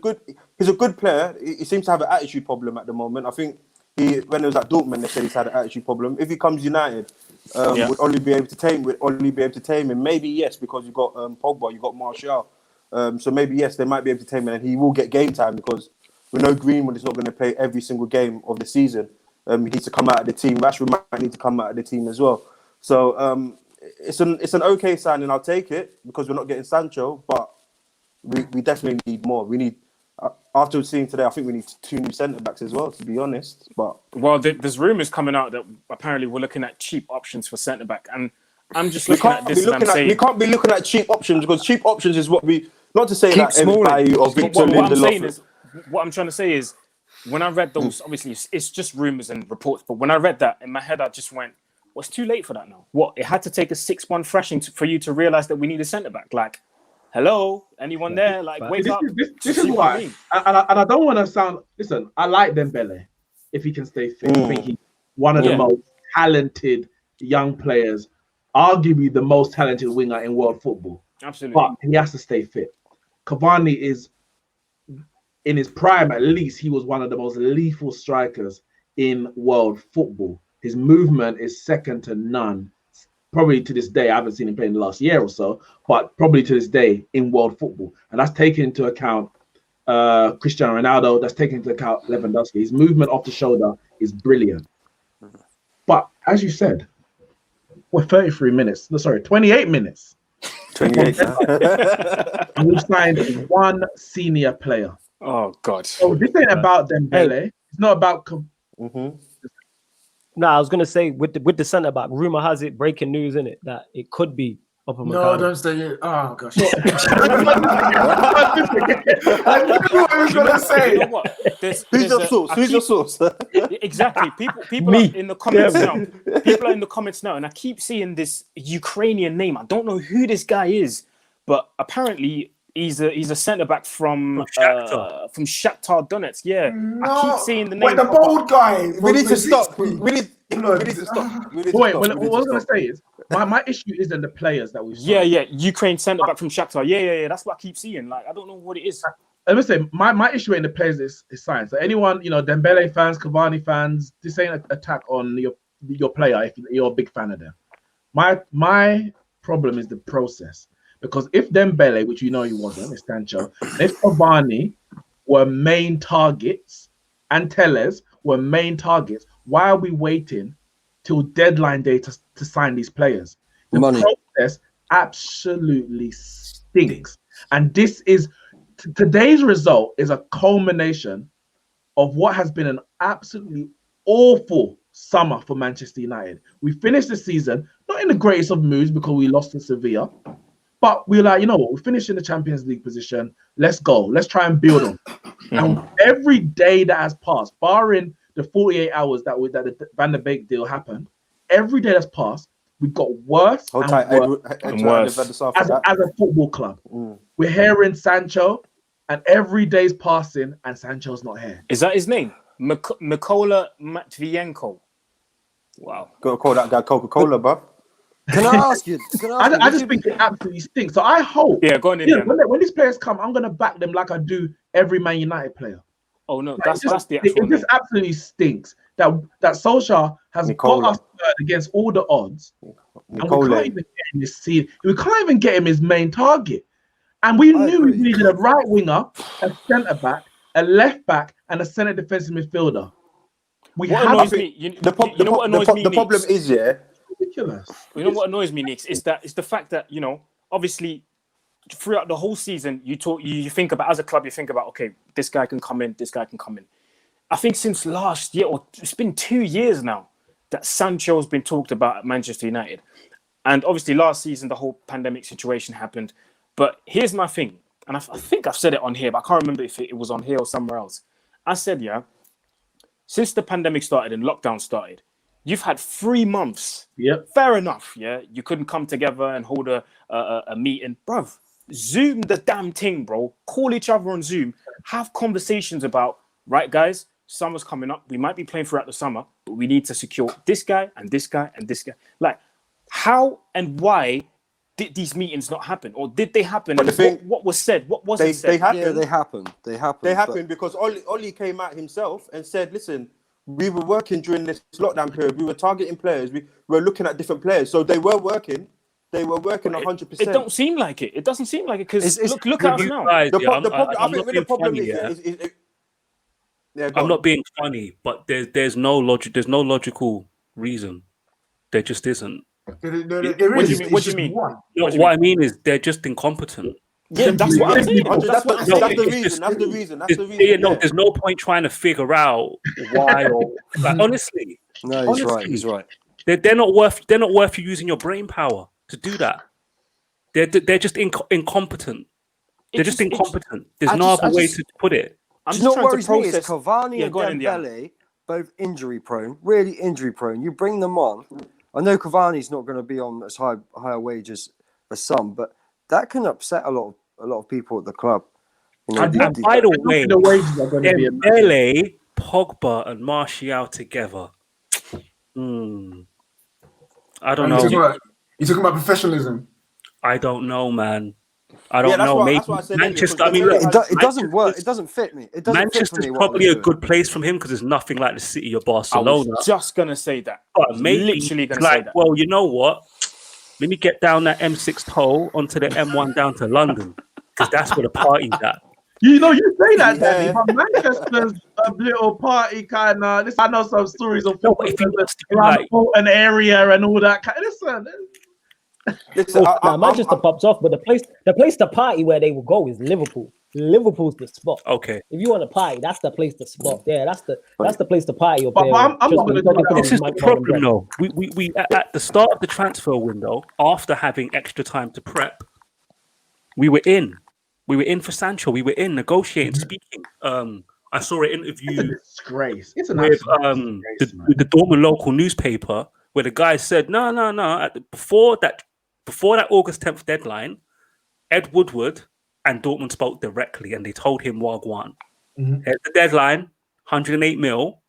a good player. He seems to have an attitude problem at the moment. I think when it was at Dortmund, they said he's had an attitude problem. If he comes United, would only be able to tame him. Maybe yes, because you've got Pogba, you've got Martial. So maybe yes, they might be able to tame him, and he will get game time because we know Greenwood is not going to play every single game of the season. He needs to come out of the team. Rashford might need to come out of the team as well. So it's an okay signing. I'll take it because we're not getting Sancho, but we definitely need more. We need, after seeing today, I think we need 2 new centre backs as well, to be honest. But there's rumours coming out that apparently we're looking at cheap options for centre back, and I'm just looking at this and I'm saying we can't be looking at cheap options because cheap options is what we, not to say that everybody or Victor Lindelof. What I'm trying to say is, when I read those, obviously it's just rumours and reports, but when I read that in my head, I just went, well, it's too late for that now. What, it had to take a 6-1 thrashing for you to realise that we need a centre back? Like, hello, anyone there? Like, wake up. This is why, and I don't want to sound. Listen, I like Dembele if he can stay fit. I think he's one of the most talented young players, arguably the most talented winger in world football. Absolutely, but he has to stay fit. Cavani is, in his prime, at least, he was one of the most lethal strikers in world football. His movement is second to none. Probably to this day, I haven't seen him play in the last year or so, but probably to this day in world football. And that's taken into account Cristiano Ronaldo. That's taken into account Lewandowski. His movement off the shoulder is brilliant. But as you said, we're 28 minutes. 28. And we've signed 1 senior player. Oh, God. So this ain't about Dembele. It's not about... No, I was gonna say with the centre back, rumor has it, breaking news in it, that it could be Upper No, don't say it. Oh gosh. I knew what I was gonna say. You know what? Who's your source? Exactly. People are in the comments now. People are in the comments now, and I keep seeing this Ukrainian name. I don't know who this guy is, but apparently he's a centre back from Shakhtar Donetsk. Yeah, no, I keep seeing the name. Wait, the bold guy. We need to stop. We need to stop. Wait, what I was going to say is my issue isn't the players that we've signed. Yeah, Ukraine centre back from Shakhtar. Yeah. That's what I keep seeing. Like, I don't know what it is. Let me say, my issue ain't the players is signed. So anyone, Dembele fans, Cavani fans, this ain't an attack on your player if you're a big fan of them. My problem is the process. Because if Dembele, which you know he wasn't, it's Sancho, if Cavani were main targets and Telles were main targets, why are we waiting till deadline day to sign these players? The process absolutely stinks. And this is today's result is a culmination of what has been an absolutely awful summer for Manchester United. We finished the season not in the greatest of moods because we lost to Sevilla. But we're like, you know what? We're finishing the Champions League position. Let's go. Let's try and build on. And every day that has passed, barring the 48 hours that the Van der Beek deal happened, every day that's passed, we've got worse and worse as a football club. We're hearing Sancho and every day's passing, and Sancho's not here. Is that his name? Mikola Matvienko. Wow. Gotta call that guy Coca-Cola, bro. Can I ask you? I just think it absolutely stinks. So I hope. Yeah, go on in. When these players come, I'm gonna back them like I do every Man United player. Oh no, Like, that's the actual. It just absolutely stinks that Solskjaer has got us third against all the odds, and we can't even get him this season. We can't even get him his main target. And we knew we needed a right winger, a centre back, a left back, and a centre defensive midfielder. The problem is, ridiculous. You know what annoys me, Nick, is the fact that, you know, obviously throughout the whole season, you think about, as a club, you think about, okay, this guy can come in, this guy can come in. I think since last year, or it's been 2 years now, that Sancho has been talked about at Manchester United. And obviously last season, the whole pandemic situation happened. But here's my thing, and I think I've said it on here, but I can't remember if it was on here or somewhere else. I said, yeah, since the pandemic started and lockdown started, you've had 3 months. Yep. Fair enough, yeah? You couldn't come together and hold a meeting. Bruv, Zoom the damn thing, bro. Call each other on Zoom. Have conversations about, right, guys, summer's coming up. We might be playing throughout the summer, but we need to secure this guy and this guy and this guy. Like, how and why did these meetings not happen, or did they happen? But what was said? What wasn't said? They happened. They happened because Oli came out himself and said, "Listen, we were working during this lockdown period. We were targeting players. We were looking at different players. So they were working. They were working 100%. It don't seem like it. It doesn't seem like it because look at us now. The problem is, I'm not being funny, but there's no logic. There's no logical reason. There just isn't. What do you mean? What I mean is they're just incompetent. Yeah, that's what I'm saying. That's the reason. Yeah, no, there's no point trying to figure out why. Or like, honestly, no, he's right. They're not worth you using your brain power to do that. They're just incompetent. They're just incompetent. There's no other way to put it. I'm just trying to process. Cavani and Dembele, both injury prone, really injury prone. You bring them on. I know Cavani's not going to be on as higher wages as some, but that can upset a lot of people at the club. You know, and by the way, Dembele, Pogba, and Martial together. I don't know. You're talking about professionalism. I don't know, man. I don't know. Maybe Manchester. It doesn't work. It doesn't fit me. Manchester's probably a good place from him because it's nothing like the city of Barcelona. I was just gonna say that. But maybe literally gonna say that. Well, you know what? Let me get down that M6 toll onto the M1 down to London because that's where the party's at. You know, you say that, Danny, but Manchester's a little party kind of. I know some stories of around an area and all that. Listen, Manchester pops off, but the place to party where they will go is Liverpool. Liverpool's the spot. Okay. If you want to party, that's the place to spot. Yeah, that's the place to party. This is the problem, though. We at the start of the transfer window, after having extra time to prep, we were in. We were in for Sancho. We were in negotiating, speaking. I saw an interview. It's a disgrace. It's with the Dortmund local newspaper where the guy said, no. Before that August 10th deadline, Ed Woodward and Dortmund spoke directly, and they told him Wagwan. At the deadline, 108 mil.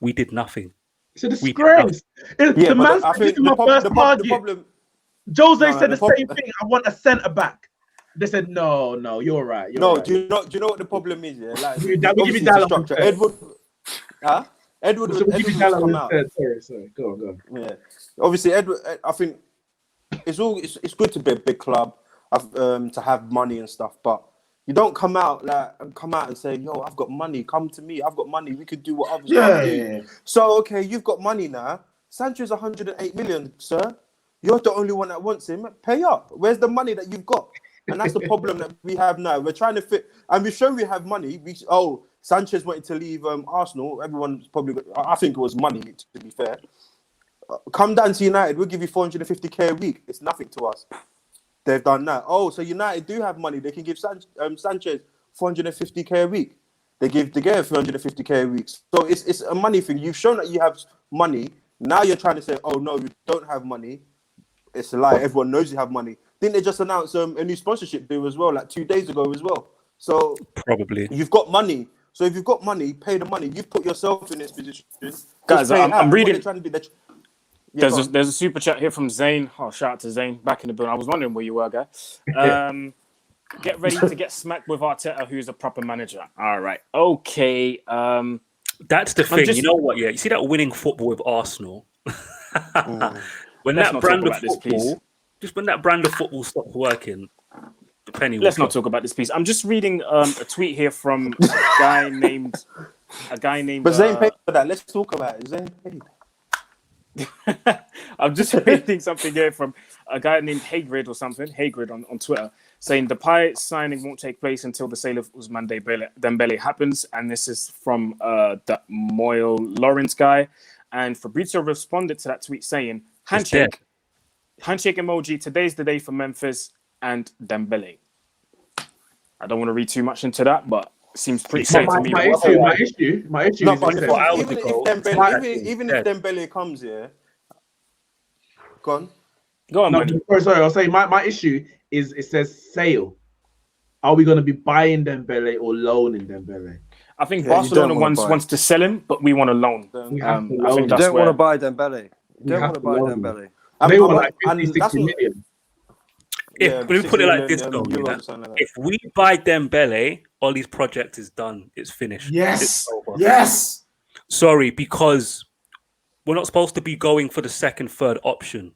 We did nothing. It's a disgrace. The man's my first target. Jose said the same thing. I want a centre back. They said, no, you're right. Do you know what the problem is? Yeah, like give me structure. Edward was come out. Sorry. Go on. Yeah, obviously, Edward. I think it's good to be a big club, to have money and stuff, but you don't come out and say, "Yo, I've got money. Come to me. I've got money. We could do what others do." Yeah. So okay, you've got money now. Sancho's 108 million, sir. You're the only one that wants him. Pay up. Where's the money that you've got? And that's the problem that we have now. We're trying to fit, and we show we have money. Sanchez wanted to leave Arsenal. Everyone's probably, I think it was money, to be fair. Come down to United, we'll give you 450k a week. It's nothing to us. They've done that. So United do have money. They can give Sanchez 450k a week. They give De Gea 450k a week. So it's a money thing. You've shown that you have money. Now you're trying to say, oh no, you don't have money. It's a lie. Everyone knows you have money. Didn't they just announce a new sponsorship deal as well, like 2 days ago as well? So probably you've got money. So if you've got money, pay the money. You've put yourself in this position. Guys, I'm reading. Yeah, there's a super chat here from Zane. Oh, shout out to Zane back in the building. I was wondering where you were, guy. Get ready to get smacked with Arteta, who's a proper manager. All right, okay. That's the thing. You know what? Yeah, you see that winning football with Arsenal. When that brand of football, just when that brand of football stops working, the penny. Let's not talk about this, please. I'm just reading a tweet here from a guy named. But Zane paid for that. Let's talk about it. Zane paid. I'm just reading something here from a guy named Hagrid or something. Hagrid on Twitter saying the Depay signing won't take place until the sale of Ousmane Dembele happens, and this is from the Moyle Lawrence guy. And Fabrizio responded to that tweet saying, handshake emoji, today's the day for Memphis and Dembele. I don't want to read too much into that, but it seems pretty safe to me. My issue No, is but even if Dembele comes here, go on, man. Sorry, I'll say my issue is it says sale. Are we going to be buying Dembele or loaning Dembele? I think Barcelona wants to sell him, but we want to loan. I think you don't want to buy Dembele. You don't want to buy Dembele. They want like 50, 60 million. Let me put it like this, though. If we buy Dembele, Ollie's project is done. It's finished. Yes. Yes. Sorry, because we're not supposed to be going for the second, third option.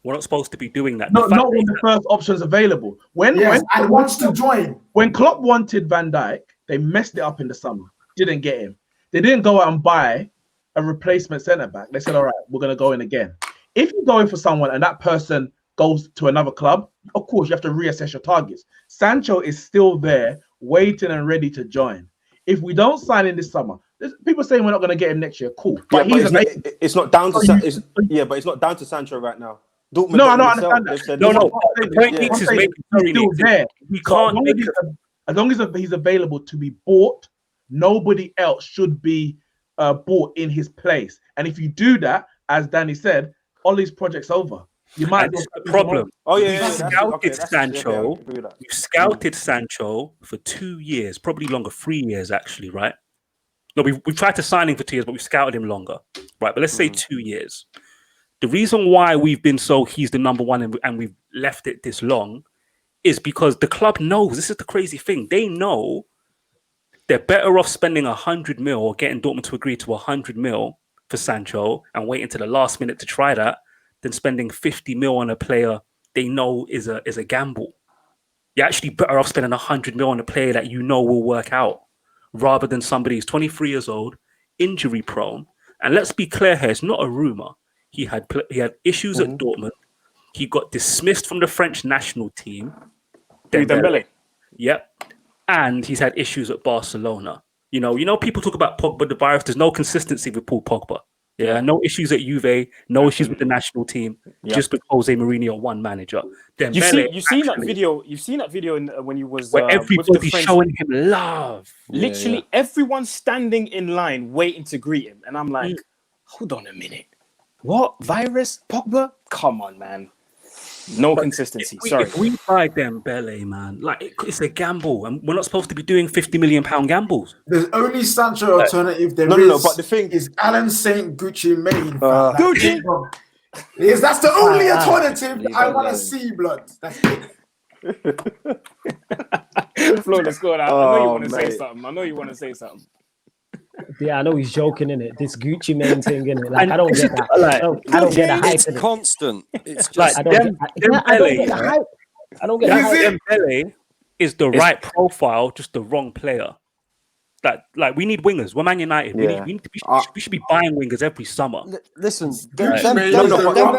We're not supposed to be doing that. Not when the first option's available. When wants to join. When Klopp wanted Van Dijk, they messed it up in the summer. Didn't get him. They didn't go out and buy a replacement centre back. They said, all right, we're going to go in again. If you go in for someone and that person goes to another club, of course, you have to reassess your targets. Sancho is still there, waiting and ready to join. If we don't sign in this summer, people saying we're not going to get him next year. Cool. But it's not down to but it's not down to Sancho right now. Dortmund I understand that. The point is still there. We can't. As long as he's available to be bought, nobody else should be bought in his place. And if you do that, as Danny said, Ollie's project's over. You might. That's the problem. Sancho. You scouted Sancho for 2 years, probably longer, 3 years actually, right? No, we've tried to sign him for 2 years, but we've scouted him longer, right? But let's say 2 years. The reason why we've been he's the number one and we've left it this long is because the club knows, this is the crazy thing, they know they're better off spending 100 mil or getting Dortmund to agree to 100 mil for Sancho and waiting to the last minute to try that than spending 50 mil on a player they know is a gamble. You're actually better off spending 100 mil on a player that you know will work out rather than somebody who's 23 years old, injury prone. And let's be clear here, it's not a rumor. He had issues at Dortmund. He got dismissed from the French national team. Dembele. Yep. And he's had issues at Barcelona. You know, people talk about Pogba, the virus. There's no consistency with Paul Pogba. Yeah, no issues at Juve, no issues with the national team, just with Jose Mourinho, one manager. You've seen that video. You've seen that video when you was where everybody's showing him love. Literally, everyone's standing in line waiting to greet him, and I'm like, hold on a minute. What? Virus? Pogba? Come on, man. No consistency. If we buy Dembele, man, it's a gamble, and we're not supposed to be doing £50 million gambles. The only Sancho alternative there is. But the thing is, Alan St. Gucci Mane. Gucci. That's the only alternative I want to see, blood. That's it. Flo, let's go. I know you want to say something. I know you want to say something. Yeah, I know he's joking in it. This Gucci Mane thing in it. Like, I don't get that. I don't get the hype. It's constant. It's just like I don't get the hype. I don't get the hype. Dembele is the right profile, just the wrong player. Like we need wingers. We're Man United. We should be buying wingers every summer. Listen, Dembele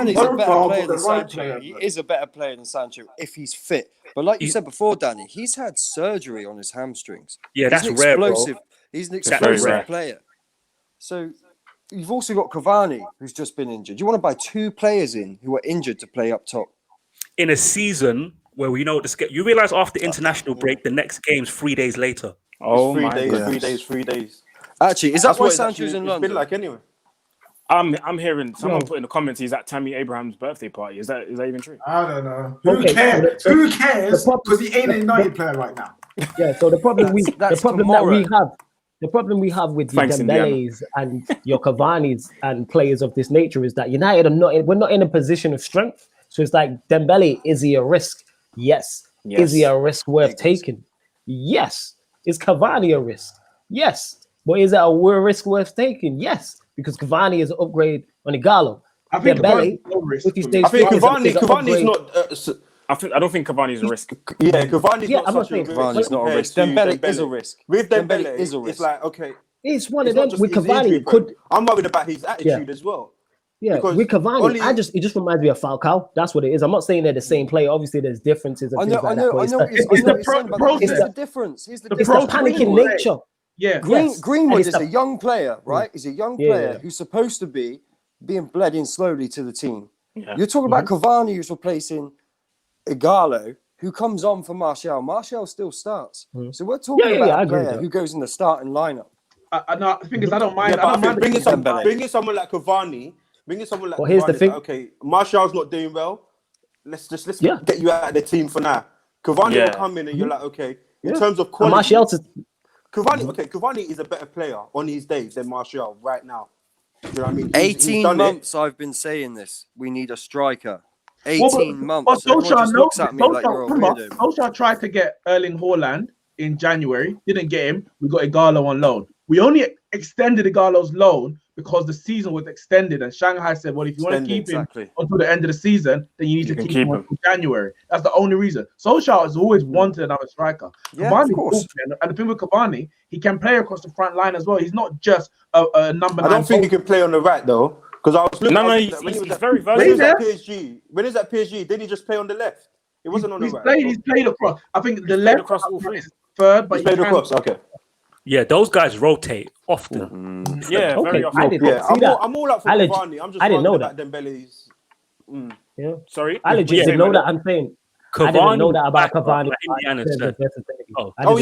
is a better player than Sancho. He is a better player than Sancho if he's fit. But like you said before, Danny, he's had surgery on his hamstrings. Yeah, that's rare, bro. He's an explosive player. So you've also got Cavani, who's just been injured. You want to buy two players in who are injured to play up top. In a season where we know you realize after international break, the next game's 3 days later. Oh, 3 days. Actually, is that why Sancho's in London? Been like anyway. I'm hearing someone put in the comments he's at Tammy Abraham's birthday party. Is that even true? I don't know. Who cares? Who cares? Because he ain't a United player right now. Yeah. So the problem we have with your Thanks, Dembeles and your Cavani's and players of this nature is that United we're not in a position of strength. So it's like, Dembele, is he a risk? Yes. Is he a risk worth taking? Yes. Is Cavani a risk? Yes. But is it a risk worth taking? Yes. Because Cavani is an upgrade on Igalo. I think Dembele, Cavani's no risk. if he stays I think fit, is Cavani's not. I don't think Cavani's a risk. Yeah, Cavani's not I'm not such a saying risk. Cavani's not a risk. Dembele is a risk. With Dembele, is a risk. it's like, okay. It's one of not them. just With his Cavani, injury, it could. I'm worried about his attitude as well. Yeah, Because with Cavani, only- it just reminds me of Falcao. That's what it is. I'm not saying they're the same player. Obviously, there's differences. And I know things like that, but it's the difference. Here's the it's difference. the panicking nature. Yeah. Greenwood is a young player, right? He's a young player who's supposed to be being bled in slowly to the team. Yeah. You're talking about Cavani, who's replacing Igalo, who comes on for Martial. Martial still starts. So we're talking about a player who goes in the starting lineup. No, the thing is, I don't mind. Yeah, I don't mind bringing someone like Cavani. Here's the thing. Okay, Martial's not doing well. Let's get you out of the team for now. Cavani will come in and you're like, okay, in terms of quality. Cavani is a better player on his days than Martial right now. You know what I mean? 18 months I've been saying this. We need a striker. 18 months. But Solskjaer tried to get Erling Haaland in January, didn't get him. We got Igalo on loan. We only extended Igalo's loan because the season was extended, and Shanghai said, well, if you want to keep him until the end of the season, then you need to keep him until January. That's the only reason. Solskjaer has always wanted another striker. Yeah, Cavani, of course. And the thing with Cavani, he can play across the front line as well. He's not just a number 9. I don't think he can play on the right though, because I was looking. He's very When he was versatile. at PSG, didn't he just play on the left? It wasn't on the right. He's played across. I think the left across all three. is third, but He played across. Okay. Yeah, those guys rotate often. Yeah, very often. I'm all up for Cavani. I'm just didn't know about Dembele's. Yeah. Sorry? I legit didn't know that. I'm saying I didn't know that about Cavani. Indiana said. I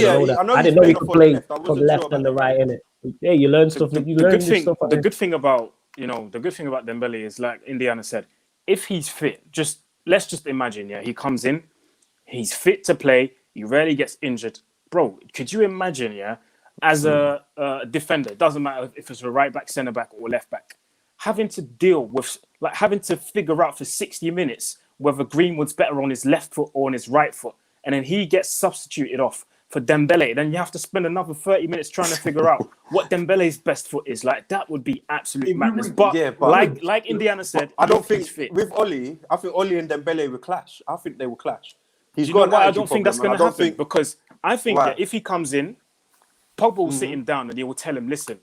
didn't know he could play from left and the right, innit? Yeah, you learn stuff. You learn stuff. The good thing about Dembele is, like Indiana said, if he's fit, let's just imagine, he comes in, he's fit to play, he rarely gets injured. Bro, could you imagine, as a defender, it doesn't matter if it's a right back, centre back, or left back, having to deal with, having to figure out for 60 minutes whether Greenwood's better on his left foot or on his right foot, and then he gets substituted off for Dembele, then you have to spend another 30 minutes trying to figure out what Dembele's best foot is. Like, that would be absolute madness. But like Indiana said, I don't think fit. With Oli, I think Oli and Dembele will clash. I think they will clash. I don't think that's going to happen, because I think that if he comes in, Pogba will sit him down and he will tell him, listen,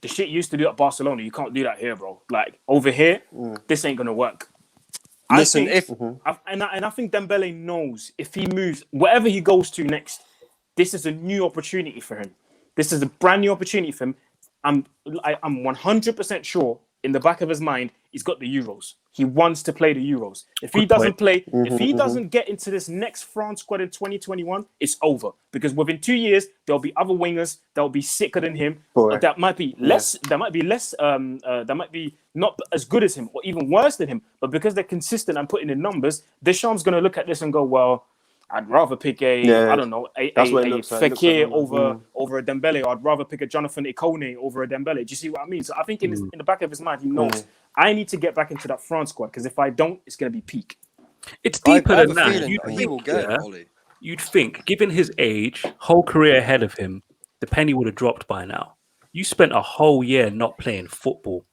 the shit you used to do at Barcelona, you can't do that here, bro. Like, over here, this ain't going to work. I think Dembele knows if he moves, wherever he goes to next, this is a new opportunity for him. This is a brand new opportunity for him. I'm 100% sure in the back of his mind, he's got the Euros. He wants to play the Euros. If he doesn't play, if he doesn't get into this next France squad in 2021, it's over. Because within 2 years, there'll be other wingers that'll be sicker than him. That might be less. That might be not as good as him, or even worse than him. But because they're consistent and putting in numbers, Deschamps going to look at this and go, well, I'd rather pick a Fekir over a Dembele, or I'd rather pick a Jonathan Ikone over a Dembele. Do you see what I mean? So I think in the back of his mind, he knows I need to get back into that France squad, because if I don't, it's going to be peak. It's deeper than that. You'd think, given his age, whole career ahead of him, the penny would have dropped by now. You spent a whole year not playing football.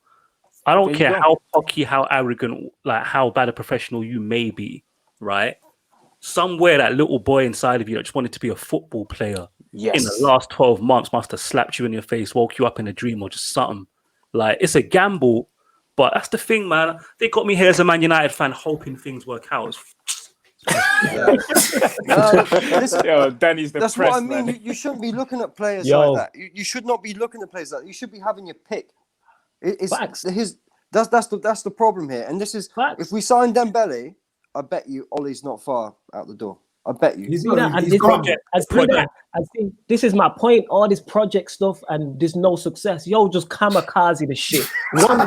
I don't care how cocky, how arrogant, like how bad a professional you may be, right? Somewhere that little boy inside of you that just wanted to be a football player in the last 12 months must have slapped you in your face, woke you up in a dream, or just something. Like, it's a gamble, but that's the thing, man. They got me here as a Man United fan, hoping things work out. Danny's depressed. That's what I mean. Man. You shouldn't be looking at players like that. You should not be looking at players like that. You should be having your pick. That's the problem here. And this is if we sign Dembele, I bet you Ollie's not far out the door. I bet you. You see that? I think this is my point. All this project stuff and there's no success. Yo, just kamikaze the shit. One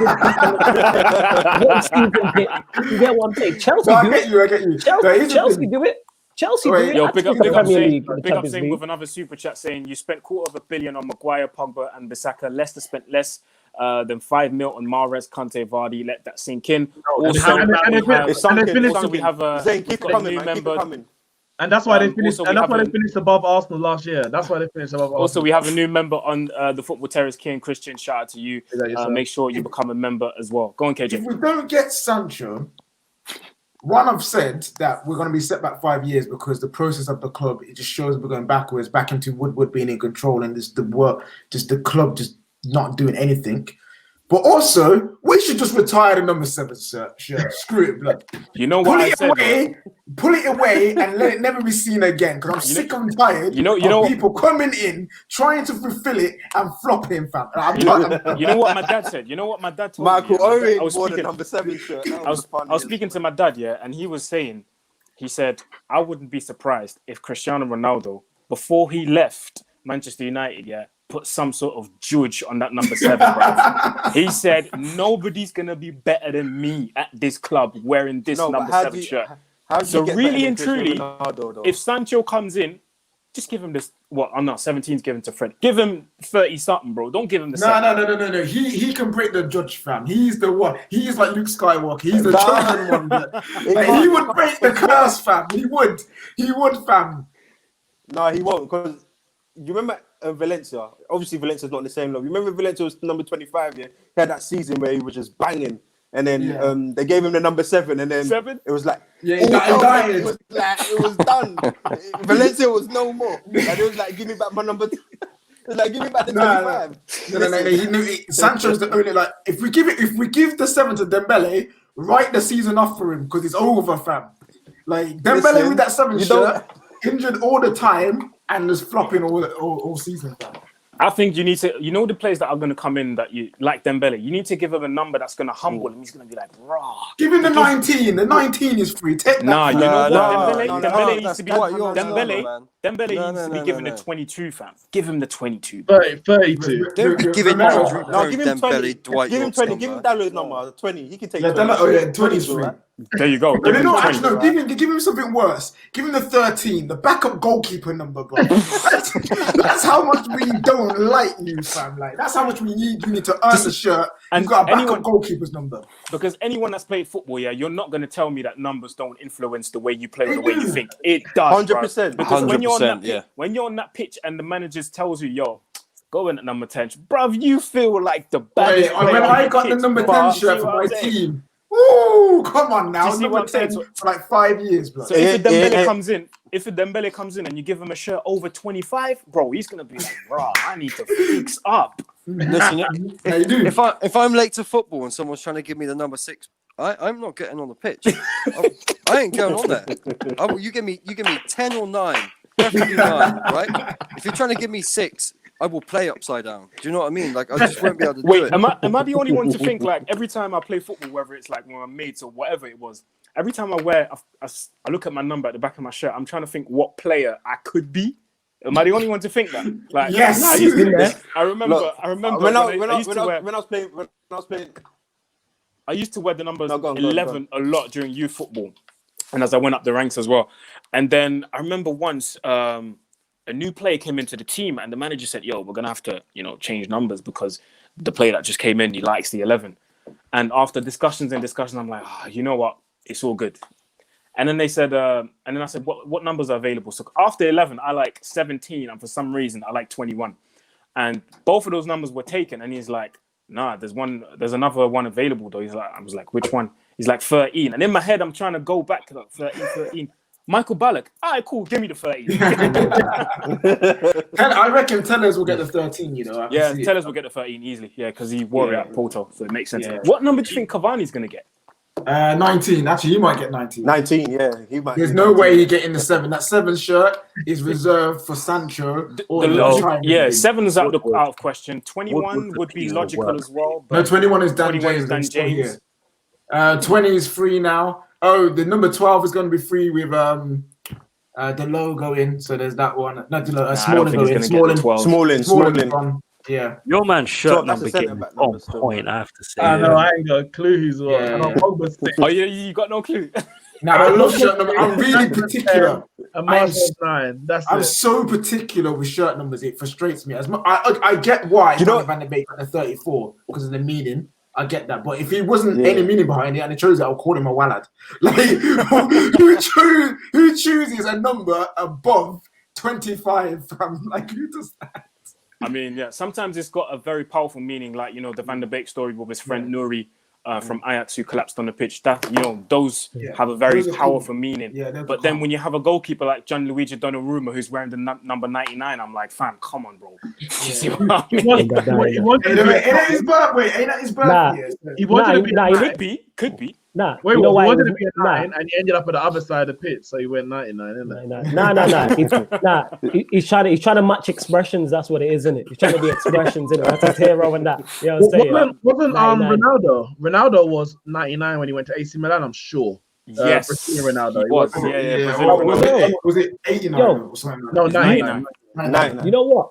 season hit. You get one take. Chelsea do it. Chelsea do it. Chelsea. Wait, Yo, big up Champions saying League. with another super chat saying you spent $250 million on Maguire, Pogba, and Bissaka. Leicester spent less than $5 million on Mahrez, Kante, Vardy. Let that sink in. Also, we have a new member. And that's why they finished. And that's why they finished above Arsenal last year. That's why they finished above Arsenal. Also, we have a new member on the Football Terrace, Kian Christian. Shout out to you. Make sure you become a member as well. Go on, KJ. If we don't get Sancho, one, I've said that we're going to be set back 5 years because the process of the club, it just shows we're going backwards, back into Woodward being in control and just the club just not doing anything. But also, we should just retire the number 7 shirt. Screw it, blood. You know what I said? Pull it away and let it never be seen again. Because I'm sick and tired of people coming in, trying to fulfill it and flopping, fam. You know what my dad said? You know what my dad told Michael me? Owen wore the number 7 shirt. I was speaking to my dad, and he was saying, he said, I wouldn't be surprised if Cristiano Ronaldo, before he left Manchester United, put some sort of judge on that number 7, bro. He said, nobody's going to be better than me at this club wearing this number 7 shirt. So really and truly, Ronaldo, if Sancho comes in, just give him this. 17's given to Fred. Give him 30 something, bro. Don't give him the 7. No. He can break the judge, fam. He's the one. He's like Luke Skywalker. He's the chosen one. He would break the curse, fam. He would, fam. No, he won't. Because you remember Valencia. Obviously, Valencia's not in the same level. You remember Valencia was number 25. Yeah, he had that season where he was just banging. And then they gave him the number 7, and then 7? It was like, it was done. Valencia was no more. And it was like, give me back my number. It was like, give me back the 25. No. Sancho's the only if we give the 7 to Dembele, write the season off for him because it's over, fam. Like Dembele with that 7 shirt, injured all the time and was flopping all season, fam. I think you need to, the players that are going to come in that you like Dembele, you need to give him a number that's going to humble him. He's going to be like, raw. Give him the 19. The 19 is free. Take that. Dembele needs to be given the 22, fam. Give him the 22. 32. Give him Dembele, Dwight. Give him 20. Give him Dalo's number 20. He can take 20. 20 is free. There you go. Give him something worse. Give him the 13, the backup goalkeeper number, bro. That's how much we don't like you, fam. Like that's how much we need. You need to earn the shirt. You've got a backup goalkeeper's number. Because anyone that's played football, you're not going to tell me that numbers don't influence the way you play or the way you think. It does, 100%. Because when you're on that pitch and the manager tells you, go in at number 10, bruv, you feel like the baddest player. When I got the number 10 shirt for my team. Ooh, come on now. Number 10 for like 5 years, bro. So if a Dembele comes in and you give him a shirt over 25, bro, he's gonna be like, bro, I need to fix up. Listen, if I'm late to football and someone's trying to give me the number 6, I'm not getting on the pitch. I ain't going on there. You give me 10 or 9, definitely 9, right? If you're trying to give me 6, I will play upside down. Do you know what I mean? Like I just won't be able to do it. Am I the only one to think like every time I play football, whether it's like with my mates or whatever it was, every time I look at my number at the back of my shirt, I'm trying to think what player I could be. Am I the only one to think that? Like, yes. I remember when I was playing. I used to wear the number 11 a lot during youth football, and as I went up the ranks as well. And then I remember once. A new player came into the team and the manager said, yo, we're going to have to, change numbers because the player that just came in, he likes the 11. And after discussions, I'm like, you know what? It's all good. And then they said, and then I said, what numbers are available? So after 11, I like 17. And for some reason, I like 21. And both of those numbers were taken. And he's like, nah, there's another one available though. I was like, which one? He's like 13. And in my head, I'm trying to go back to like 13. Michael Ballack. All right, cool. Give me the 13. I reckon Tellers will get the 13, Tellers will get the 13 easily. Yeah, because he wore it at Porto, so it makes sense. Yeah. What number do you think Cavani's going to get? 19. Actually, he might get 19. 19, yeah. He might. There's no way he getting the 7. That 7 shirt is reserved for Sancho. 7 is out of question. 21 would be logical as well. No, 21 is Dan James. 20 is free now. Oh, the number 12 is going to be free with the logo in. So there's that one. Not the logo. Smalling. Yeah. Your man's shirt number game on point, I have to say. I know, I ain't got a clue who's what. Oh, you got no clue? Nah, I love shirt number. I'm really particular. A Marshall's 9. I'm so particular with shirt numbers. It frustrates me. I get why Van de Beek at the 34 because of the meaning. I get that, but if he wasn't any meaning behind it and he chose it, I'll call him a wallad. Like, who chooses a number above 25? Like, who does that? I mean, yeah, sometimes it's got a very powerful meaning, like, you know, the Van de Beek story with his friend Nuri from Ajax who collapsed on the pitch. That, you know, those have a very powerful meaning. Yeah, but then when you have a goalkeeper like Gianluigi Donnarumma who's wearing the number 99, I'm like, fam, come on, bro. You see what I mean? Ain't that his birthday? Ain't that his birthday? He wanted to be could be. Nah, wait, you know why he wanted to be a 9 and he ended up at the other side of the pitch, so he went 99, isn't it? Nah. He's trying to match expressions. That's what it is, isn't it? He's trying to be expressions, isn't it? That's his hero and that. You know what I'm saying? Wasn't Ronaldo? Ronaldo was 99 when he went to AC Milan, I'm sure. Yes, Ronaldo. Was it 89 or something? No, 99. You know what?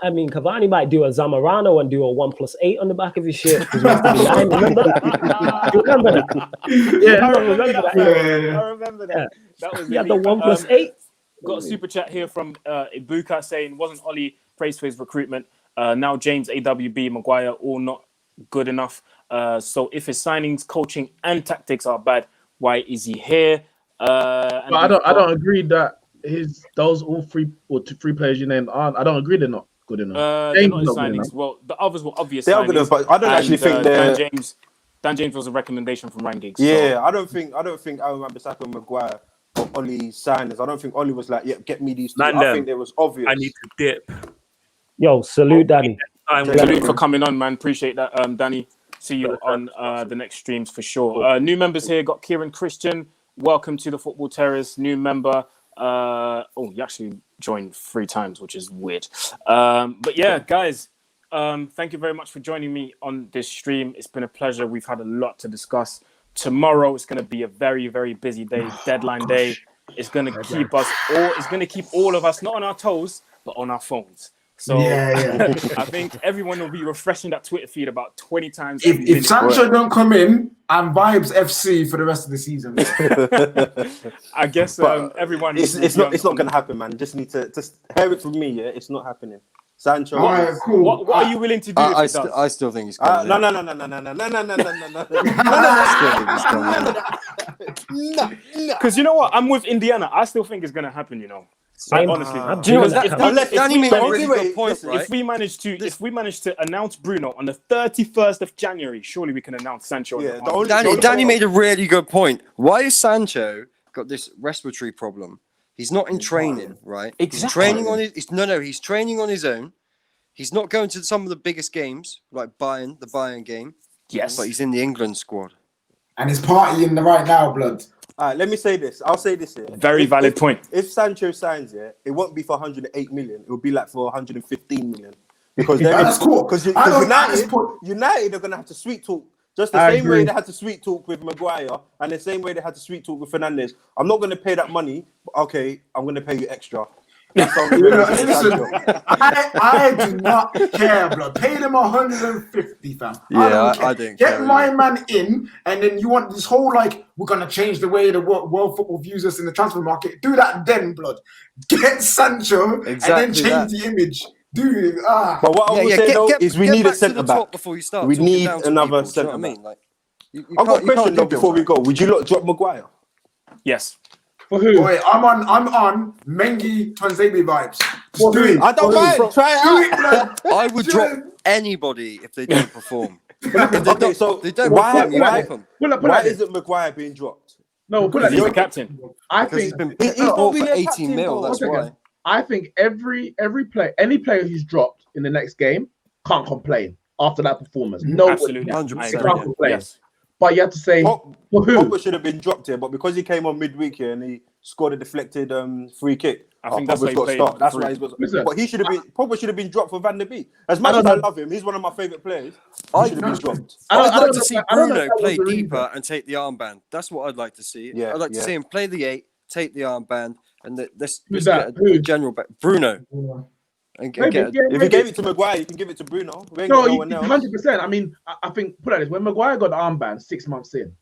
I mean, Cavani might do a Zamorano and do a 1+8 on the back of his shirt. Remember that? You remember that? Yeah, I remember that. That was the 1+8. Got a super chat here from Ibuka saying, wasn't Oli praised for his recruitment? Now James, AWB, Maguire, all not good enough. So if his signings, coaching, and tactics are bad, why is he here? But I don't agree that those all three players you named aren't. I don't agree they're not good enough. They're not his signings. Well, the others were obvious. They are good enough, but I don't actually think they're. Dan James was a recommendation from Ryan Giggs. Yeah, so. I don't think Aaron Wan-Bissaka and Maguire or Oli signers. I don't think Oli was like, get me these two. I think it was obvious. I need to dip. Yo, salute Danny. Salute for coming on, man. Appreciate that, Danny. See you on the next streams for sure. New members here got Kieran Christian. Welcome to the Football Terrace. New member. You actually joined 3 times, which is weird. But yeah, guys, thank you very much for joining me on this stream. It's been a pleasure. We've had a lot to discuss. Tomorrow is going to be a very, very busy day, deadline day. It's going to keep us all. It's going to keep all of us not on our toes, but on our phones. So I think everyone will be refreshing that Twitter feed about 20 times. If Sancho don't come in, I'm Vibes FC for the rest of the season. I guess everyone. It's not going to happen, man. Just need to hear it from me. Yeah, it's not happening. Sancho. All right, cool. What are you willing to do? I still think he's coming. No. Because you know what? I'm with Indiana. I still think it's going to happen. You know. Honestly, if we manage to announce Bruno on the 31st of January, surely we can announce Sancho. Danny made a really good point. Why has Sancho got this respiratory problem? He's not in training, right? Exactly. He's training on his. He's training on his own. He's not going to some of the biggest games, like the Bayern game. Yes, but he's in the England squad, and he's partying right now, blood. All right, let me say this. I'll say this here. Very valid point. If Sancho signs here, it won't be for 108 million. It will be like for 115 million. Because that's cool. Because United are going to have to sweet talk. Just the same way they had to sweet talk with Maguire and the same way they had to sweet talk with Fernandes. I'm not going to pay that money. But okay, I'm going to pay you extra. Listen, I do not care, bro. Pay them 150, fam. Yeah, I don't care. Get my man in, and then you want this whole like we're gonna change the way the world football views us in the transfer market. Do that then, blood. Get Sancho and then change the image. Dude, But what I would say though is we need a centre back before you start. We need another centre back. I've got a question though before we go. Would you lot drop Maguire? Yes. For who? Wait, I'm on Mengi Tuanzebe vibes. I don't mind. Try it out. I would drop anybody if they don't perform. Okay, so why isn't Maguire being dropped? No, he's the captain. I think he's bought for 18 mil. That's why. I think every player, any player who's dropped in the next game can't complain after that performance. No, absolutely, 100%. Can't complain. Yes. But you have to say for who? Pogba should have been dropped here, but because he came on midweek here and he scored a deflected free kick, I think that's why he played. That's why he's got. But he should have been. Pogba should have been dropped for Van der Beek. As much as I love him, he's one of my favourite players. He should have been dropped. I'd like to see Bruno play deeper and take the armband. That's what I'd like to see. Yeah, I'd like to see him play the 8, take the armband, and let's Who's get that? a general back. Bruno. If you gave it to Maguire, you can give it to Bruno. No, 100%. I mean, I think put it like this: when Maguire got the armband 6 months in,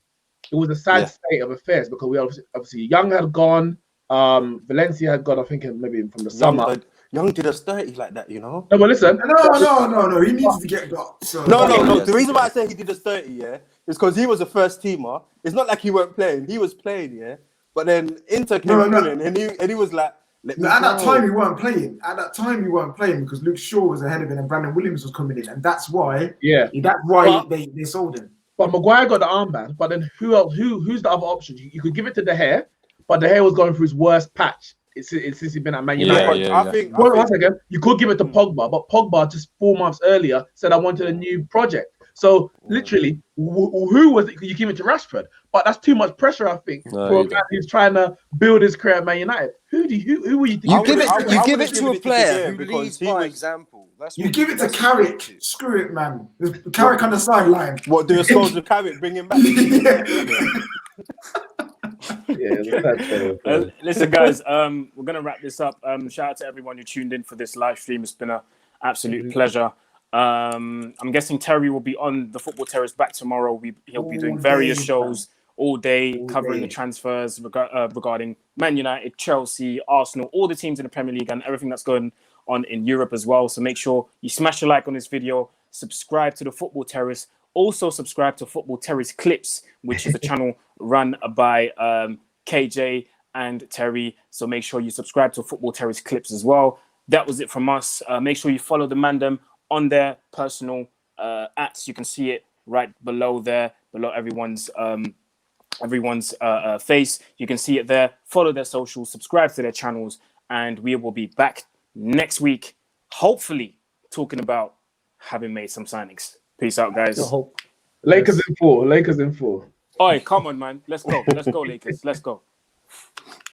it was a sad state of affairs because we obviously Young had gone, Valencia had gone. I think maybe from the summer. Young did us dirty like that, you know. No, but listen. No. He needs to get got. So. No. The reason why I say he did us dirty, is because he was a first teamer. It's not like he weren't playing. He was playing, But then Inter came in, and he was like. At that time, he weren't playing. At that time, he weren't playing because Luke Shaw was ahead of him and Brandon Williams was coming in, and that's why. They sold him. But Maguire got the armband. But then who else? Who's the other option? You could give it to De Gea, but De Gea was going through his worst patch. It's since he's been at Man United. I think once again, you could give it to Pogba, but Pogba just 4 months earlier said I wanted a new project. So literally, who was it? You give it to Rashford, but that's too much pressure, I think, for a guy who's trying to build his career at Man United. Who were you thinking? You give it to a player who leads by example. You give it to Carrick. Screw it, man. Carrick on the sideline. What do the Scoles with Carrick? Bring him back. Listen, guys, we're gonna wrap this up. Shout out to everyone who tuned in for this live stream. It's been an absolute pleasure. I'm guessing Terry will be on the Football Terrace back tomorrow. He'll be doing various shows all day, covering the transfers regarding Man United, Chelsea, Arsenal, all the teams in the Premier League and everything that's going on in Europe as well. So make sure you smash a like on this video, subscribe to the Football Terrace. Also subscribe to Football Terrace Clips, which is a channel run by KJ and Terry. So make sure you subscribe to Football Terrace Clips as well. That was it from us. Make sure you follow the Mandem on their personal ats. You can see it right below there, below everyone's face. You can see it there. Follow their socials, subscribe to their channels, and we will be back next week, hopefully talking about having made some signings. Peace out, guys. Lakers in 4. Oi, come on, man. Let's go, Lakers. Let's go.